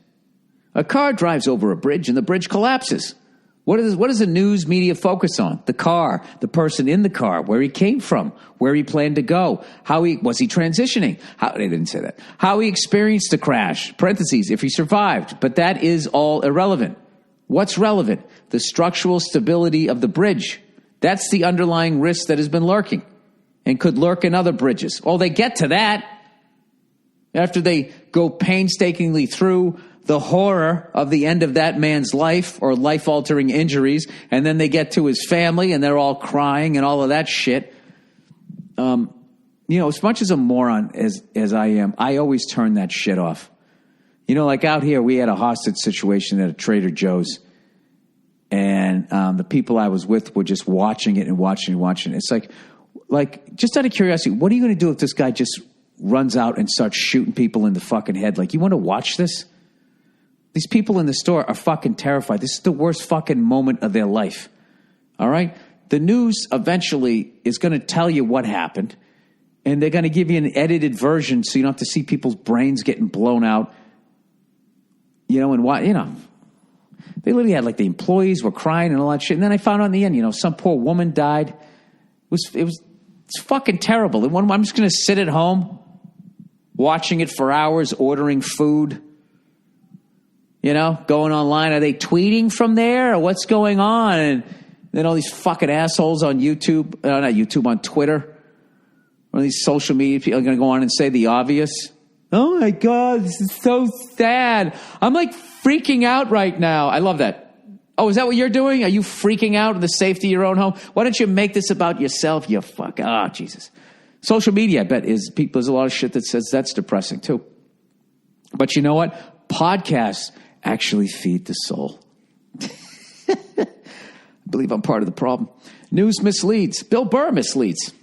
A car drives over a bridge and the bridge collapses. What does the news media focus on? The car, the person in the car, where he came from, where he planned to go, was he transitioning? They didn't say that. How he experienced the crash, parentheses, if he survived. But that is all irrelevant. What's relevant? The structural stability of the bridge. That's the underlying risk that has been lurking and could lurk in other bridges. Oh, they get to that after they go painstakingly through the horror of the end of that man's life or life-altering injuries, and then they get to his family and they're all crying and all of that shit. As much as a moron as I am, I always turn that shit off. Like out here, we had a hostage situation at a Trader Joe's, and the people I was with were just watching it and watching and watching it. It's like just out of curiosity, what are you going to do if this guy just runs out and starts shooting people in the fucking head? Like, you want to watch this? These people in the store are fucking terrified. This is the worst fucking moment of their life. All right? The news eventually is going to tell you what happened, and they're going to give you an edited version so you don't have to see people's brains getting blown out. And what, they literally had the employees were crying and all that shit. And then I found out in the end, some poor woman died. It's fucking terrible. And I'm just going to sit at home watching it for hours, ordering food. Going online. Are they tweeting from there or what's going on? And then all these fucking assholes on YouTube, not YouTube, on Twitter, or these social media people are going to go on and say the obvious. Oh my God, this is so sad. I'm freaking out right now. I love that. Oh, is that what you're doing? Are you freaking out in the safety of your own home? Why don't you make this about yourself, you fuck? Oh, Jesus. Social media, I bet, there's a lot of shit that says that's depressing too. But you know what? Podcasts actually feed the soul. I believe I'm part of the problem. News misleads. Bill Burr misleads.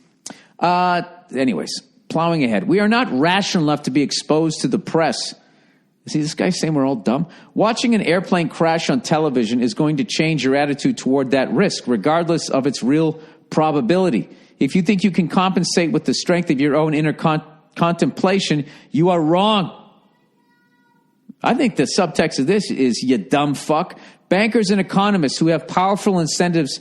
Anyways, plowing ahead. We are not rational enough to be exposed to the press. See, this guy saying we're all dumb. Watching an airplane crash on television is going to change your attitude toward that risk, regardless of its real probability. If you think you can compensate with the strength of your own inner contemplation, you are wrong. I think the subtext of this is, you dumb fuck. Bankers and economists who have powerful incentives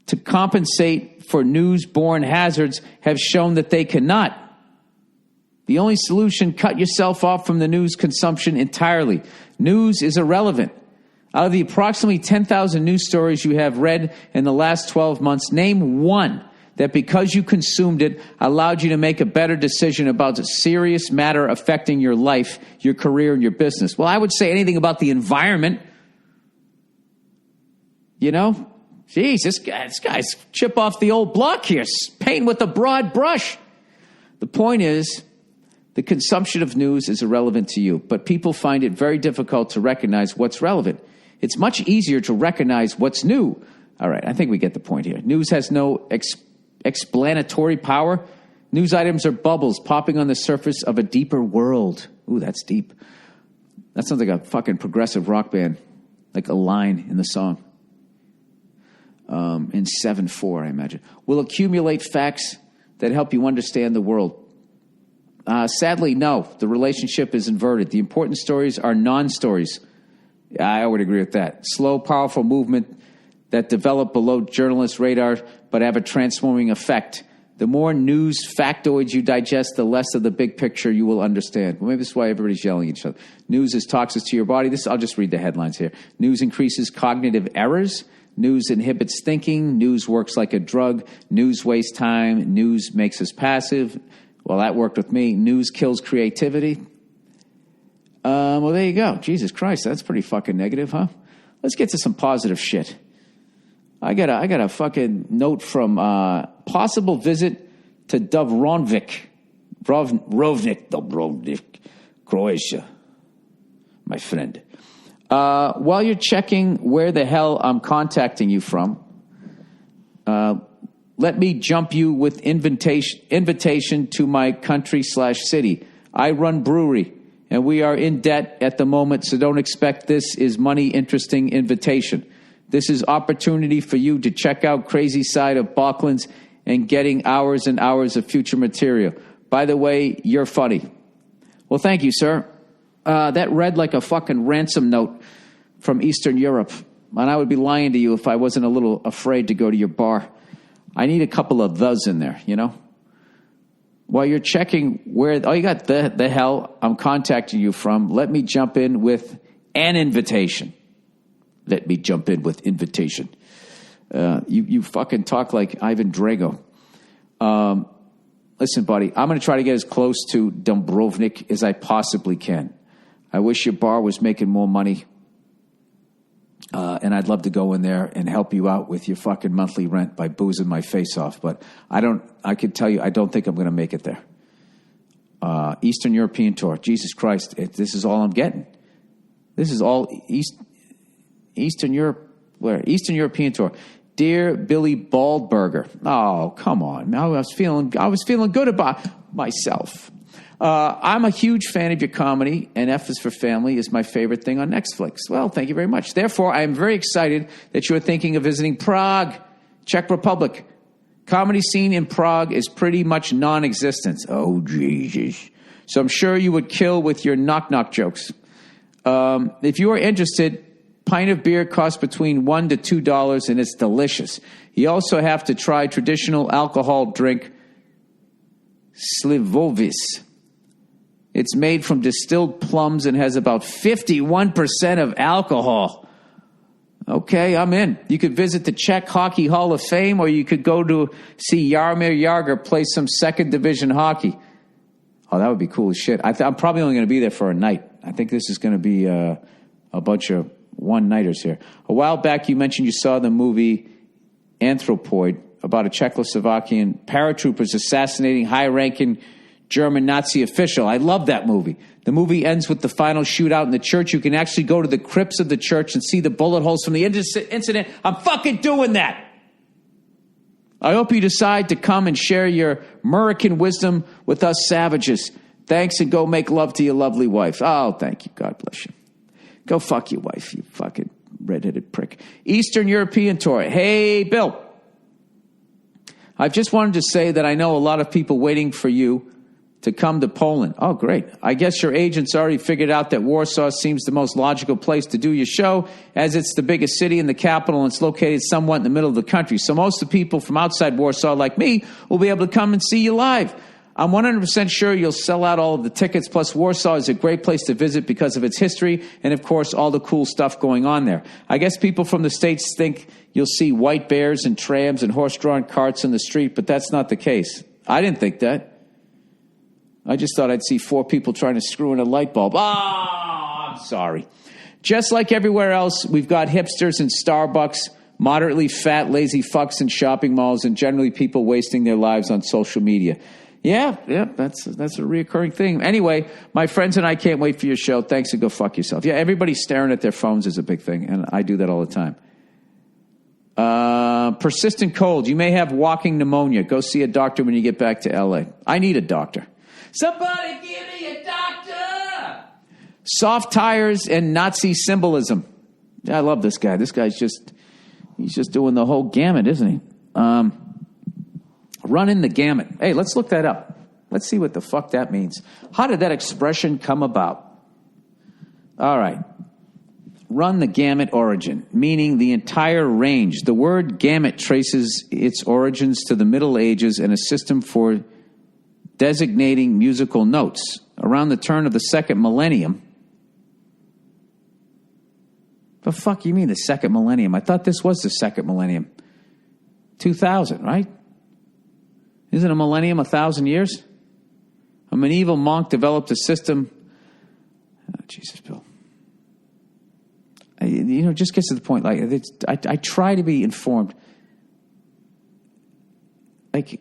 to compensate for news-borne hazards have shown that they cannot. The only solution, cut yourself off from the news consumption entirely. News is irrelevant. Out of the approximately 10,000 news stories you have read in the last 12 months, name one that because you consumed it allowed you to make a better decision about a serious matter affecting your life, your career, and your business. Well, I would say anything about the environment. Jeez, this guy's chip off the old block here, paint with a broad brush. The point is, the consumption of news is irrelevant to you, but people find it very difficult to recognize what's relevant. It's much easier to recognize what's new. All right, I think we get the point here. News has no explanatory power. News items are bubbles popping on the surface of a deeper world. Ooh, that's deep. That sounds like a fucking progressive rock band, like a line in the song. In 7/4, I imagine. Will accumulate facts that help you understand the world. Sadly, no. The relationship is inverted. The important stories are non-stories. I would agree with that. Slow, powerful movement that develop below journalists' radar but have a transforming effect. The more news factoids you digest, the less of the big picture you will understand. Well, maybe this is why everybody's yelling at each other. News is toxic to your body. I'll just read the headlines here. News increases cognitive errors. News inhibits thinking. News works like a drug. News wastes time. News makes us passive. Well, that worked with me. News kills creativity. Well, there you go. Jesus Christ, that's pretty fucking negative, huh? Let's get to some positive shit. I got a fucking note from possible visit to Dubrovnik, Croatia, my friend. While you're checking where the hell I'm contacting you from, let me jump you with invitation to my country/city. I run brewery, and we are in debt at the moment, so don't expect this is money interesting invitation. This is opportunity for you to check out crazy side of Balkans and getting hours and hours of future material. By the way, you're funny. Well, thank you, sir. That read like a fucking ransom note from Eastern Europe, and I would be lying to you if I wasn't a little afraid to go to your bar. I need a couple of thes in there, you know? While you're checking where, you got the hell I'm contacting you from, let me jump in with an invitation. Let me jump in with invitation. You fucking talk like Ivan Drago. Listen, buddy, I'm going to try to get as close to Dubrovnik as I possibly can. I wish your bar was making more money. And I'd love to go in there and help you out with your fucking monthly rent by boozing my face off. But I can tell you, I don't think I'm going to make it there. Eastern European tour. Jesus Christ. This is all I'm getting. This is all Eastern Europe. Where? Eastern European tour. Dear Billy Baldberger. Oh, come on. I was feeling good about myself. I'm a huge fan of your comedy, and F is for Family is my favorite thing on Netflix. Well, thank you very much. Therefore, I am very excited that you are thinking of visiting Prague, Czech Republic. Comedy scene in Prague is pretty much non-existent. Oh, Jesus. So I'm sure you would kill with your knock-knock jokes. If you are interested, pint of beer costs between $1 to $2, and it's delicious. You also have to try traditional alcohol drink, Slivovis. It's made from distilled plums and has about 51% of alcohol. Okay, I'm in. You could visit the Czech Hockey Hall of Fame, or you could go to see Jaromir Jagr play some second division hockey. Oh, that would be cool as shit. I'm probably only going to be there for a night. I think this is going to be a bunch of one-nighters here. A while back, you mentioned you saw the movie Anthropoid about a Czechoslovakian paratroopers assassinating high-ranking German Nazi official. I love that movie. The movie ends with the final shootout in the church. You can actually go to the crypts of the church and see the bullet holes from the incident. I'm fucking doing that. I hope you decide to come and share your American wisdom with us savages. Thanks, and go make love to your lovely wife. Oh, thank you. God bless you. Go fuck your wife, you fucking redheaded prick. Eastern European tour. Hey, Bill. I've just wanted to say that I know a lot of people waiting for you to come to Poland. Oh, great. I guess your agent's already figured out that Warsaw seems the most logical place to do your show, as it's the biggest city in the capital and it's located somewhat in the middle of the country. So most of the people from outside Warsaw, like me, will be able to come and see you live. I'm 100% sure you'll sell out all of the tickets. Plus, Warsaw is a great place to visit because of its history and, of course, all the cool stuff going on there. I guess people from the States think you'll see white bears and trams and horse-drawn carts in the street, but that's not the case. I didn't think that. I just thought I'd see 4 people trying to screw in a light bulb. I'm sorry. Just like everywhere else, we've got hipsters and Starbucks, moderately fat, lazy fucks in shopping malls, and generally people wasting their lives on social media. Yeah, that's a reoccurring thing. Anyway, my friends and I can't wait for your show. Thanks, and go fuck yourself. Yeah, everybody staring at their phones is a big thing, and I do that all the time. Persistent cold. You may have walking pneumonia. Go see a doctor when you get back to L.A. I need a doctor. Somebody give me a doctor! Soft tires and Nazi symbolism. I love this guy. This guy's he's just doing the whole gamut, isn't he? Running the gamut. Hey, let's look that up. Let's see what the fuck that means. How did that expression come about? All right. Run the gamut origin, meaning the entire range. The word gamut traces its origins to the Middle Ages and a system for designating musical notes. Around the turn of the second millennium. The fuck you mean the second millennium? I thought this was the second millennium. 2000, right? Isn't a millennium 1,000 years? A medieval monk developed a system. Oh, Jesus, Bill. It just gets to the point. Like I try to be informed. Like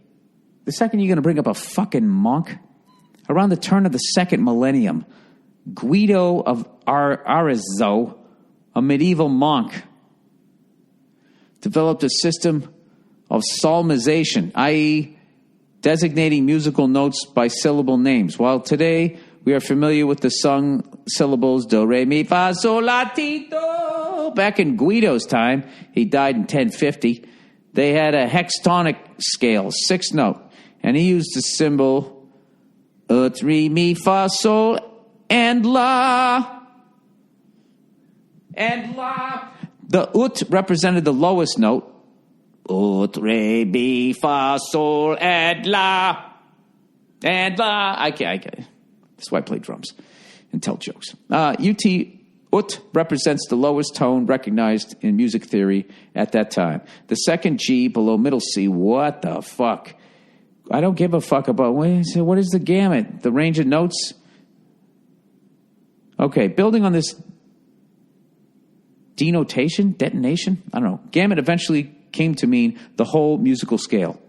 the second you're going to bring up a fucking monk, around the turn of the second millennium, Guido of Arezzo, a medieval monk, developed a system of psalmization, i.e., designating musical notes by syllable names. While today we are familiar with the sung syllables do, re, mi, fa, sol, la, ti, do. Back in Guido's time, he died in 1050, they had a hextonic scale, 6-note, and he used the symbol ut, re, mi, fa, sol, and la. And la. The ut represented the lowest note. Ut, re, mi, fa, sol, and la. And la. I can't. That's why I play drums and tell jokes. Ut represents the lowest tone recognized in music theory at that time. The second G below middle C. What the fuck? I don't give a fuck about what is the gamut? The range of notes? Okay, building on this detonation? I don't know. Gamut eventually came to mean the whole musical scale.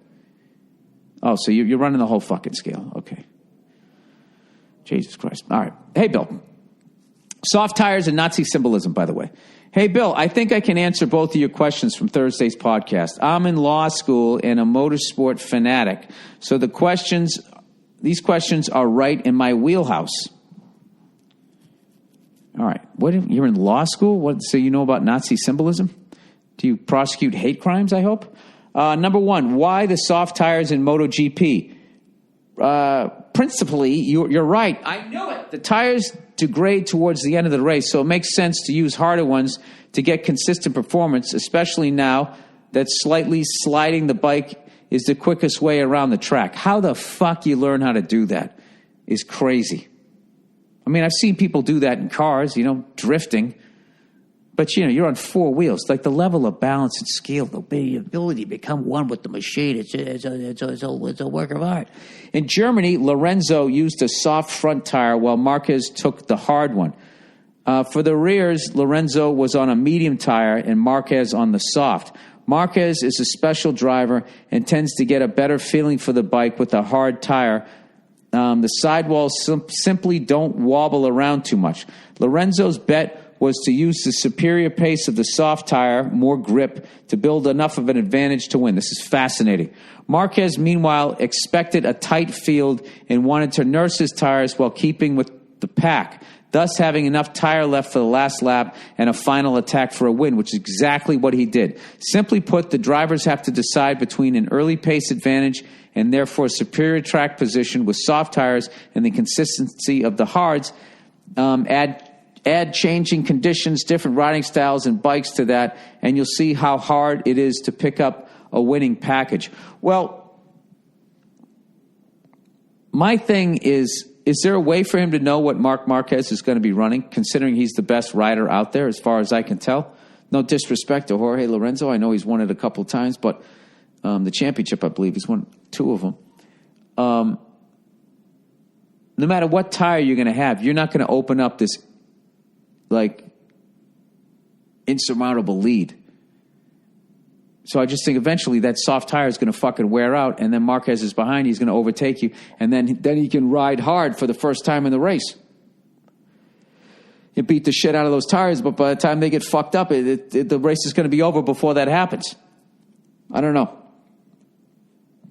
Oh, so you're running the whole fucking scale. Okay. Jesus Christ. All right. Hey, Bill. Soft tires and Nazi symbolism, by the way. Hey, Bill, I think I can answer both of your questions from Thursday's podcast. I'm in law school and a motorsport fanatic, so these questions are right in my wheelhouse. All right. You're in law school? So you know about Nazi symbolism? Do you prosecute hate crimes, I hope? Number one, why the soft tires in MotoGP? Principally, you're right. I knew it. The tires degrade towards the end of the race, so it makes sense to use harder ones to get consistent performance, especially now that slightly sliding the bike is the quickest way around the track. How the fuck you learn how to do that is crazy. I mean, I've seen people do that in cars, drifting. But, you're on four wheels. Like the level of balance and skill, the ability to become one with the machine, it's a work of art. In Germany, Lorenzo used a soft front tire while Marquez took the hard one. For the rears, Lorenzo was on a medium tire and Marquez on the soft. Marquez is a special driver and tends to get a better feeling for the bike with a hard tire. The sidewalls simply don't wobble around too much. Lorenzo's bet was to use the superior pace of the soft tire, more grip, to build enough of an advantage to win. This is fascinating. Marquez, meanwhile, expected a tight field and wanted to nurse his tires while keeping with the pack, thus having enough tire left for the last lap and a final attack for a win, which is exactly what he did. Simply put, the drivers have to decide between an early pace advantage and therefore superior track position with soft tires and the consistency of the hards. Add changing conditions, different riding styles and bikes to that, and you'll see how hard it is to pick up a winning package. Well, my thing is there a way for him to know what Marc Marquez is going to be running, considering he's the best rider out there as far as I can tell? No disrespect to Jorge Lorenzo. I know he's won it a couple times, but the championship, I believe, he's won 2 of them. No matter what tire you're going to have, you're not going to open up this insurmountable lead. So I just think eventually that soft tire is going to fucking wear out, and then Marquez is behind you. He's going to overtake you, and then he can ride hard for the first time in the race. You beat the shit out of those tires, but by the time they get fucked up, the race is going to be over before that happens. I don't know.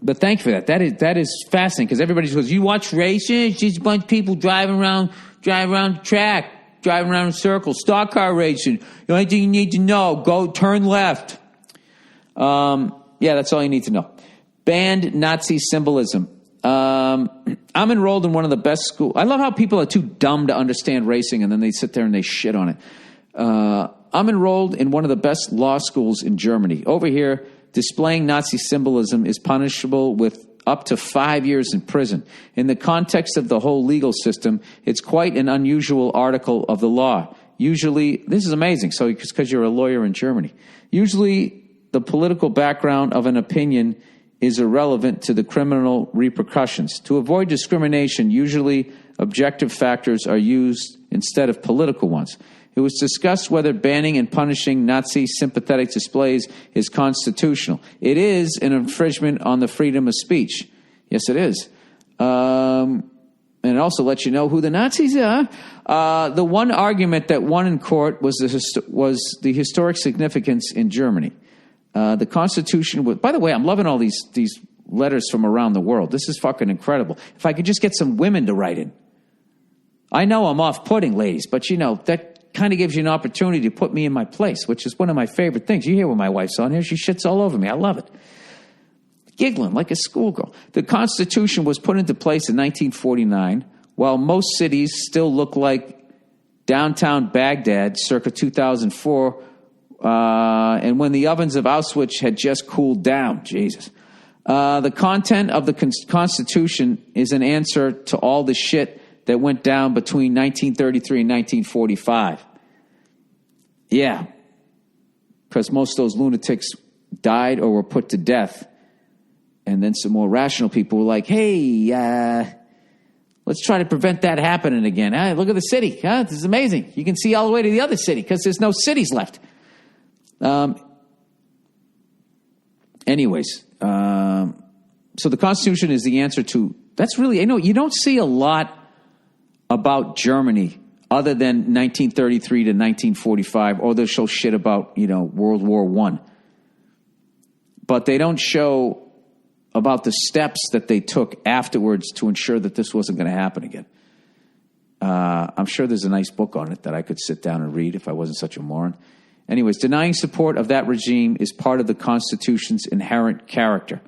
But thank you for that. That is fascinating, because everybody goes, you watch racing? It's just a bunch of people driving around the track, driving around in circles, stock car racing. The only thing you need to know, go turn left. Yeah, that's all you need to know. Banned Nazi symbolism. I'm enrolled in one of the best schools. I love how people are too dumb to understand racing, and then they sit there and they shit on it. I'm enrolled in one of the best law schools in Germany. Over here, displaying Nazi symbolism is punishable with up to 5 years in prison. In the context of the whole legal system, it's quite an unusual article of the law. Usually, this is amazing, so because you're a lawyer in Germany. Usually, the political background of an opinion is irrelevant to the criminal repercussions. To avoid discrimination, usually objective factors are used instead of political ones. It was discussed whether banning and punishing Nazi sympathetic displays is constitutional. It is an infringement on the freedom of speech. Yes, it is. And it also lets you know who the Nazis are. The one argument that won in court was the historic significance in Germany. The Constitution was, by the way, I'm loving all these letters from around the world. This is fucking incredible. If I could just get some women to write in. I know I'm off-putting, ladies, but that kind of gives you an opportunity to put me in my place, which is one of my favorite things. You hear when my wife's on here, she shits all over me. I love it. Giggling like a schoolgirl. The Constitution was put into place in 1949, while most cities still look like downtown Baghdad circa 2004, and when the ovens of Auschwitz had just cooled down. Jesus. The content of the Constitution is an answer to all the shit that went down between 1933 and 1945. Yeah. Because most of those lunatics died or were put to death. And then some more rational people were like, hey, let's try to prevent that happening again. Look at the city. This is amazing. You can see all the way to the other city because there's no cities left. Anyways, so the Constitution is the answer to, that's really, you don't see a lot about Germany other than 1933 to 1945, or they'll show shit about, World War I. But they don't show about the steps that they took afterwards to ensure that this wasn't going to happen again. I'm sure there's a nice book on it that I could sit down and read if I wasn't such a moron. Anyways, denying support of that regime is part of the Constitution's inherent character.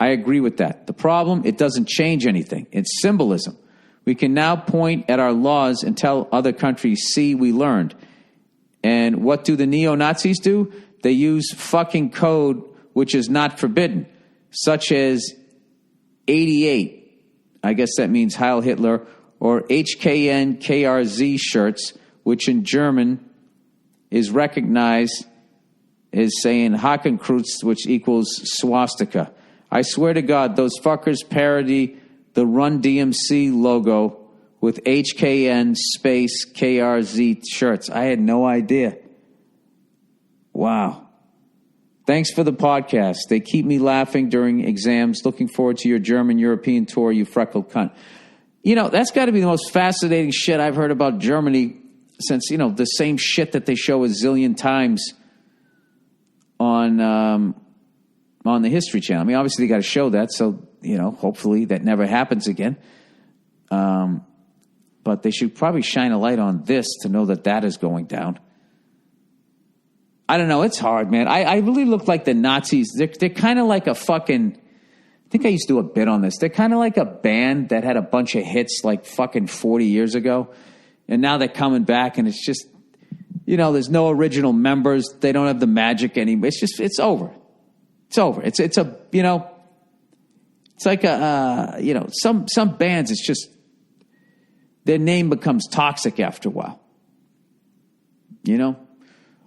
I agree with that. The problem, it doesn't change anything. It's symbolism. We can now point at our laws and tell other countries, see, we learned. And what do the neo-Nazis do? They use fucking code which is not forbidden, such as 88. I guess that means Heil Hitler, or HKN KRZ shirts, which in German is recognized as saying Hakenkreuz, which equals swastika. I swear to God, those fuckers parody the Run DMC logo with HKN space KRZ shirts. I had no idea. Wow. Thanks for the podcast. They keep me laughing during exams. Looking forward to your German European tour, you freckled cunt. That's got to be the most fascinating shit I've heard about Germany since, the same shit that they show a zillion times on the History Channel. I mean, obviously they got to show that, so, hopefully that never happens again. But they should probably shine a light on this to know that is going down. I don't know. It's hard, man. I really look like the Nazis. They're kind of like a fucking, I think I used to do a bit on this. They're kind of like a band that had a bunch of hits like fucking 40 years ago. And now they're coming back and it's just, there's no original members. They don't have the magic anymore. It's over. It's over. It's like some bands, it's just, their name becomes toxic after a while.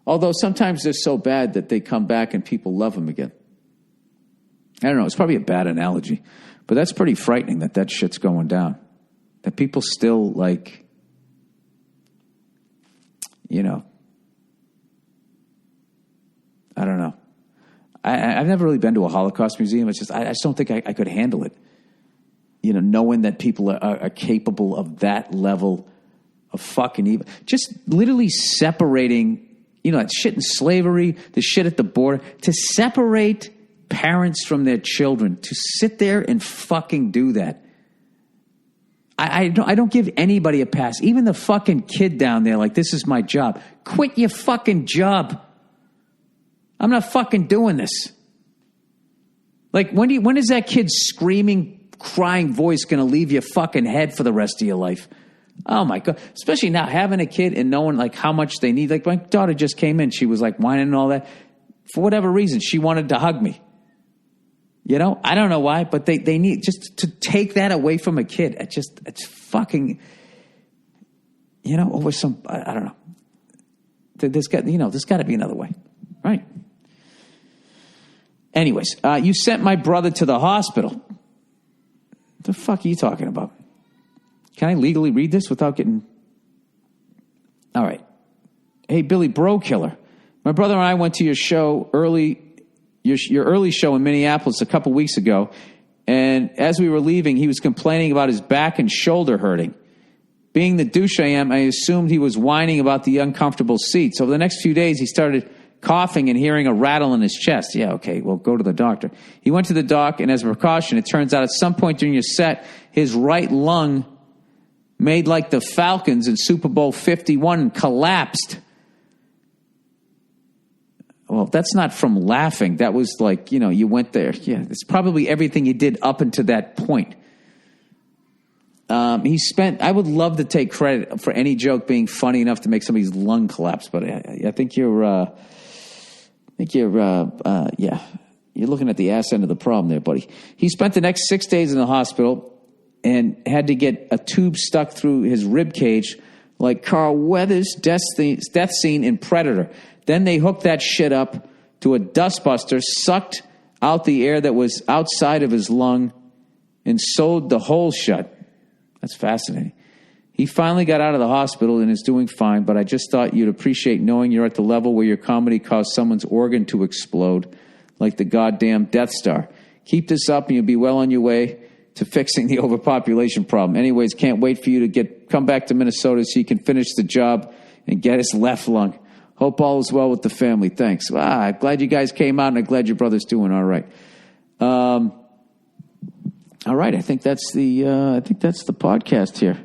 Although sometimes they're so bad that they come back and people love them again. I don't know. It's probably a bad analogy, but that's pretty frightening that shit's going down. That people still like, I don't know. I I've never really been to a Holocaust museum. It's just, I just don't think I could handle it. You know, knowing that people are capable of that level of fucking evil. Just literally separating, you know, that shit in slavery, the shit at the border, to separate parents from their children, to sit there and fucking do that. I don't give anybody a pass. Even the fucking kid down there, like, this is my job. Quit your fucking job. I'm not fucking doing this. Like, when is that kid's screaming, crying voice going to leave your fucking head for the rest of your life? Oh my God. Especially now having a kid and knowing like how much they need. Like, my daughter just came in. She was like whining and all that. For whatever reason, she wanted to hug me. You know, I don't know why, but they need just to take that away from a kid. It's fucking, you know, over some, I don't know. There's got to be another way, right? Anyways, you sent my brother to the hospital. What the fuck are you talking about? Can I legally read this without getting... All right. Hey, Billy Bro Killer. My brother and I went to your show your early show in Minneapolis a couple weeks ago, and as we were leaving, he was complaining about his back and shoulder hurting. Being the douche I am, I assumed he was whining about the uncomfortable seats. Over the next few days, he started coughing and hearing a rattle in his chest. Yeah, okay, well, go to the doctor. He went to the doc, and as a precaution, it turns out at some point during your set, his right lung made like the Falcons in Super Bowl 51 collapsed. Well, that's not from laughing. That was like, you know, you went there. Yeah, it's probably everything you did up until that point. I would love to take credit for any joke being funny enough to make somebody's lung collapse, but I think you're looking at the ass end of the problem there, buddy. He spent the next 6 days in the hospital and had to get a tube stuck through his rib cage like Carl Weathers' death scene in Predator. Then they hooked that shit up to a dustbuster, sucked out the air that was outside of his lung, and sewed the hole shut. That's fascinating. He finally got out of the hospital and is doing fine, but I just thought you'd appreciate knowing you're at the level where your comedy caused someone's organ to explode like the goddamn Death Star. Keep this up and you'll be well on your way to fixing the overpopulation problem. Anyways, can't wait for you to come back to Minnesota so you can finish the job and get his left lung. Hope all is well with the family. Thanks. I'm glad you guys came out, and I'm glad your brother's doing all right. All right, I think that's the podcast here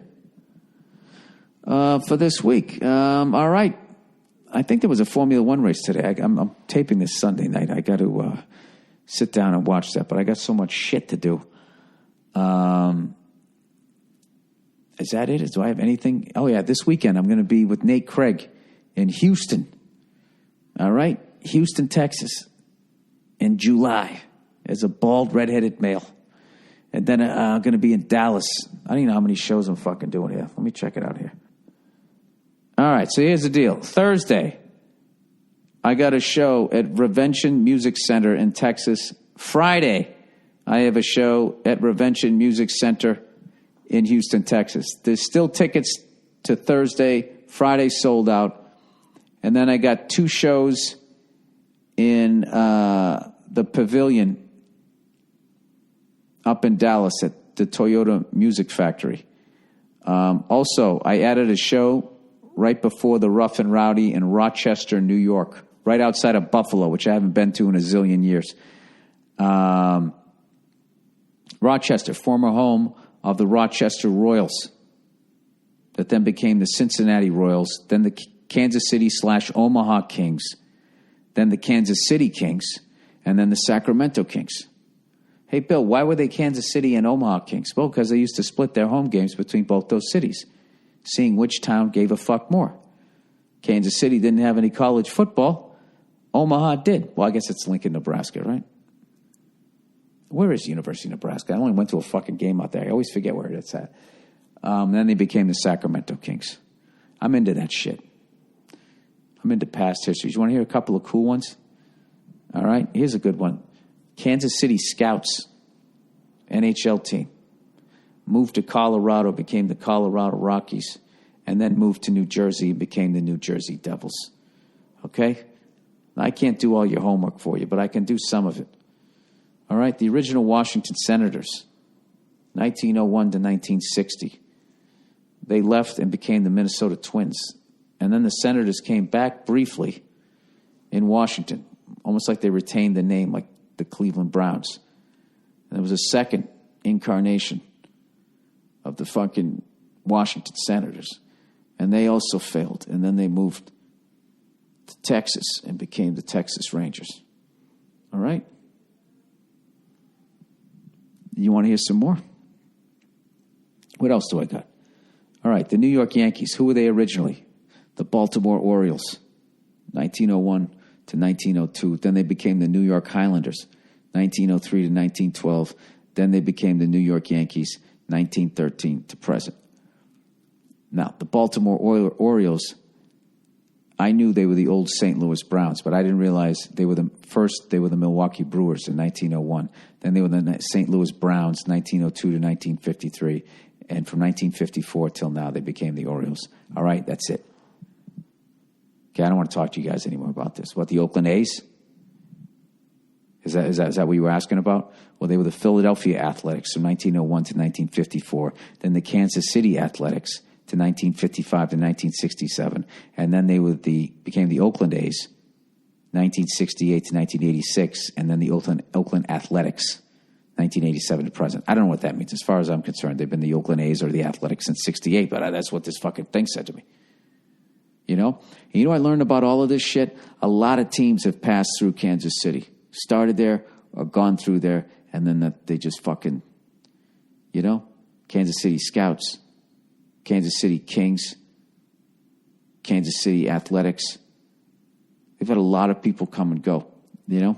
for this week. All right, I think there was a Formula One race today. I'm taping this Sunday night. I got to sit down and watch that, but I got so much shit to do. Is that it? Do I have anything? Oh yeah, this weekend I'm going to be with Nate Craig in Houston. All right, Houston, Texas, in July as a bald, redheaded male. And then I'm going to be in Dallas. I don't even know how many shows I'm fucking doing here. Let me check it out here. All right, so here's the deal. Thursday, I got a show at Revention Music Center in Texas. Friday, I have a show at Revention Music Center in Houston, Texas. There's still tickets to Thursday. Friday sold out. And then I got 2 shows in the Pavilion up in Dallas at the Toyota Music Factory. Also, I added a show right before the Rough and Rowdy in Rochester, New York, right outside of Buffalo, which I haven't been to in a zillion years. Rochester, former home of the Rochester Royals, that then became the Cincinnati Royals, then the Kansas City/Omaha Kings, then the Kansas City Kings, and then the Sacramento Kings. Hey, Bill, why were they Kansas City and Omaha Kings? Well, because they used to split their home games between both those cities, seeing which town gave a fuck more. Kansas City didn't have any college football. Omaha did. Well, I guess it's Lincoln, Nebraska, right? Where is University of Nebraska? I only went to a fucking game out there. I always forget where it's at. Then they became the Sacramento Kings. I'm into that shit. I'm into past histories. You want to hear a couple of cool ones? All right, here's a good one. Kansas City Scouts, NHL team. Moved to Colorado, became the Colorado Rockies, and then moved to New Jersey and became the New Jersey Devils. Okay? I can't do all your homework for you, but I can do some of it. All right, the original Washington Senators, 1901 to 1960. They left and became the Minnesota Twins. And then the Senators came back briefly in Washington, almost like they retained the name, like the Cleveland Browns. And there was a second incarnation of the fucking Washington Senators. And they also failed. And then they moved to Texas and became the Texas Rangers. All right? You want to hear some more? What else do I got? All right, the New York Yankees. Who were they originally? The Baltimore Orioles, 1901 to 1902. Then they became the New York Highlanders, 1903 to 1912. Then they became the New York Yankees, 1913 to present. Now, the Baltimore Orioles, I knew they were the old St. Louis Browns, but I didn't realize they were they were the Milwaukee Brewers in 1901. Then they were the St. Louis Browns, 1902 to 1953. And from 1954 till now, they became the Orioles. All right, that's it. Okay, I don't want to talk to you guys anymore about this. What, the Oakland A's? Is that what you were asking about? Well, they were the Philadelphia Athletics from 1901 to 1954. Then the Kansas City Athletics to 1955 to 1967. And then they became the Oakland A's, 1968 to 1986. And then the Oakland Athletics, 1987 to present. I don't know what that means. As far as I'm concerned, they've been the Oakland A's or the Athletics since 68, but that's what this fucking thing said to me. You know? And you know I learned about all of this shit? A lot of teams have passed through Kansas City. Started there or gone through there, and then they just fucking, you know? Kansas City Scouts, Kansas City Kings, Kansas City Athletics. They've had a lot of people come and go, you know?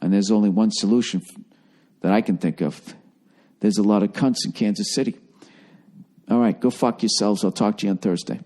And there's only one solution that I can think of. There's a lot of cunts in Kansas City. All right, go fuck yourselves. I'll talk to you on Thursday.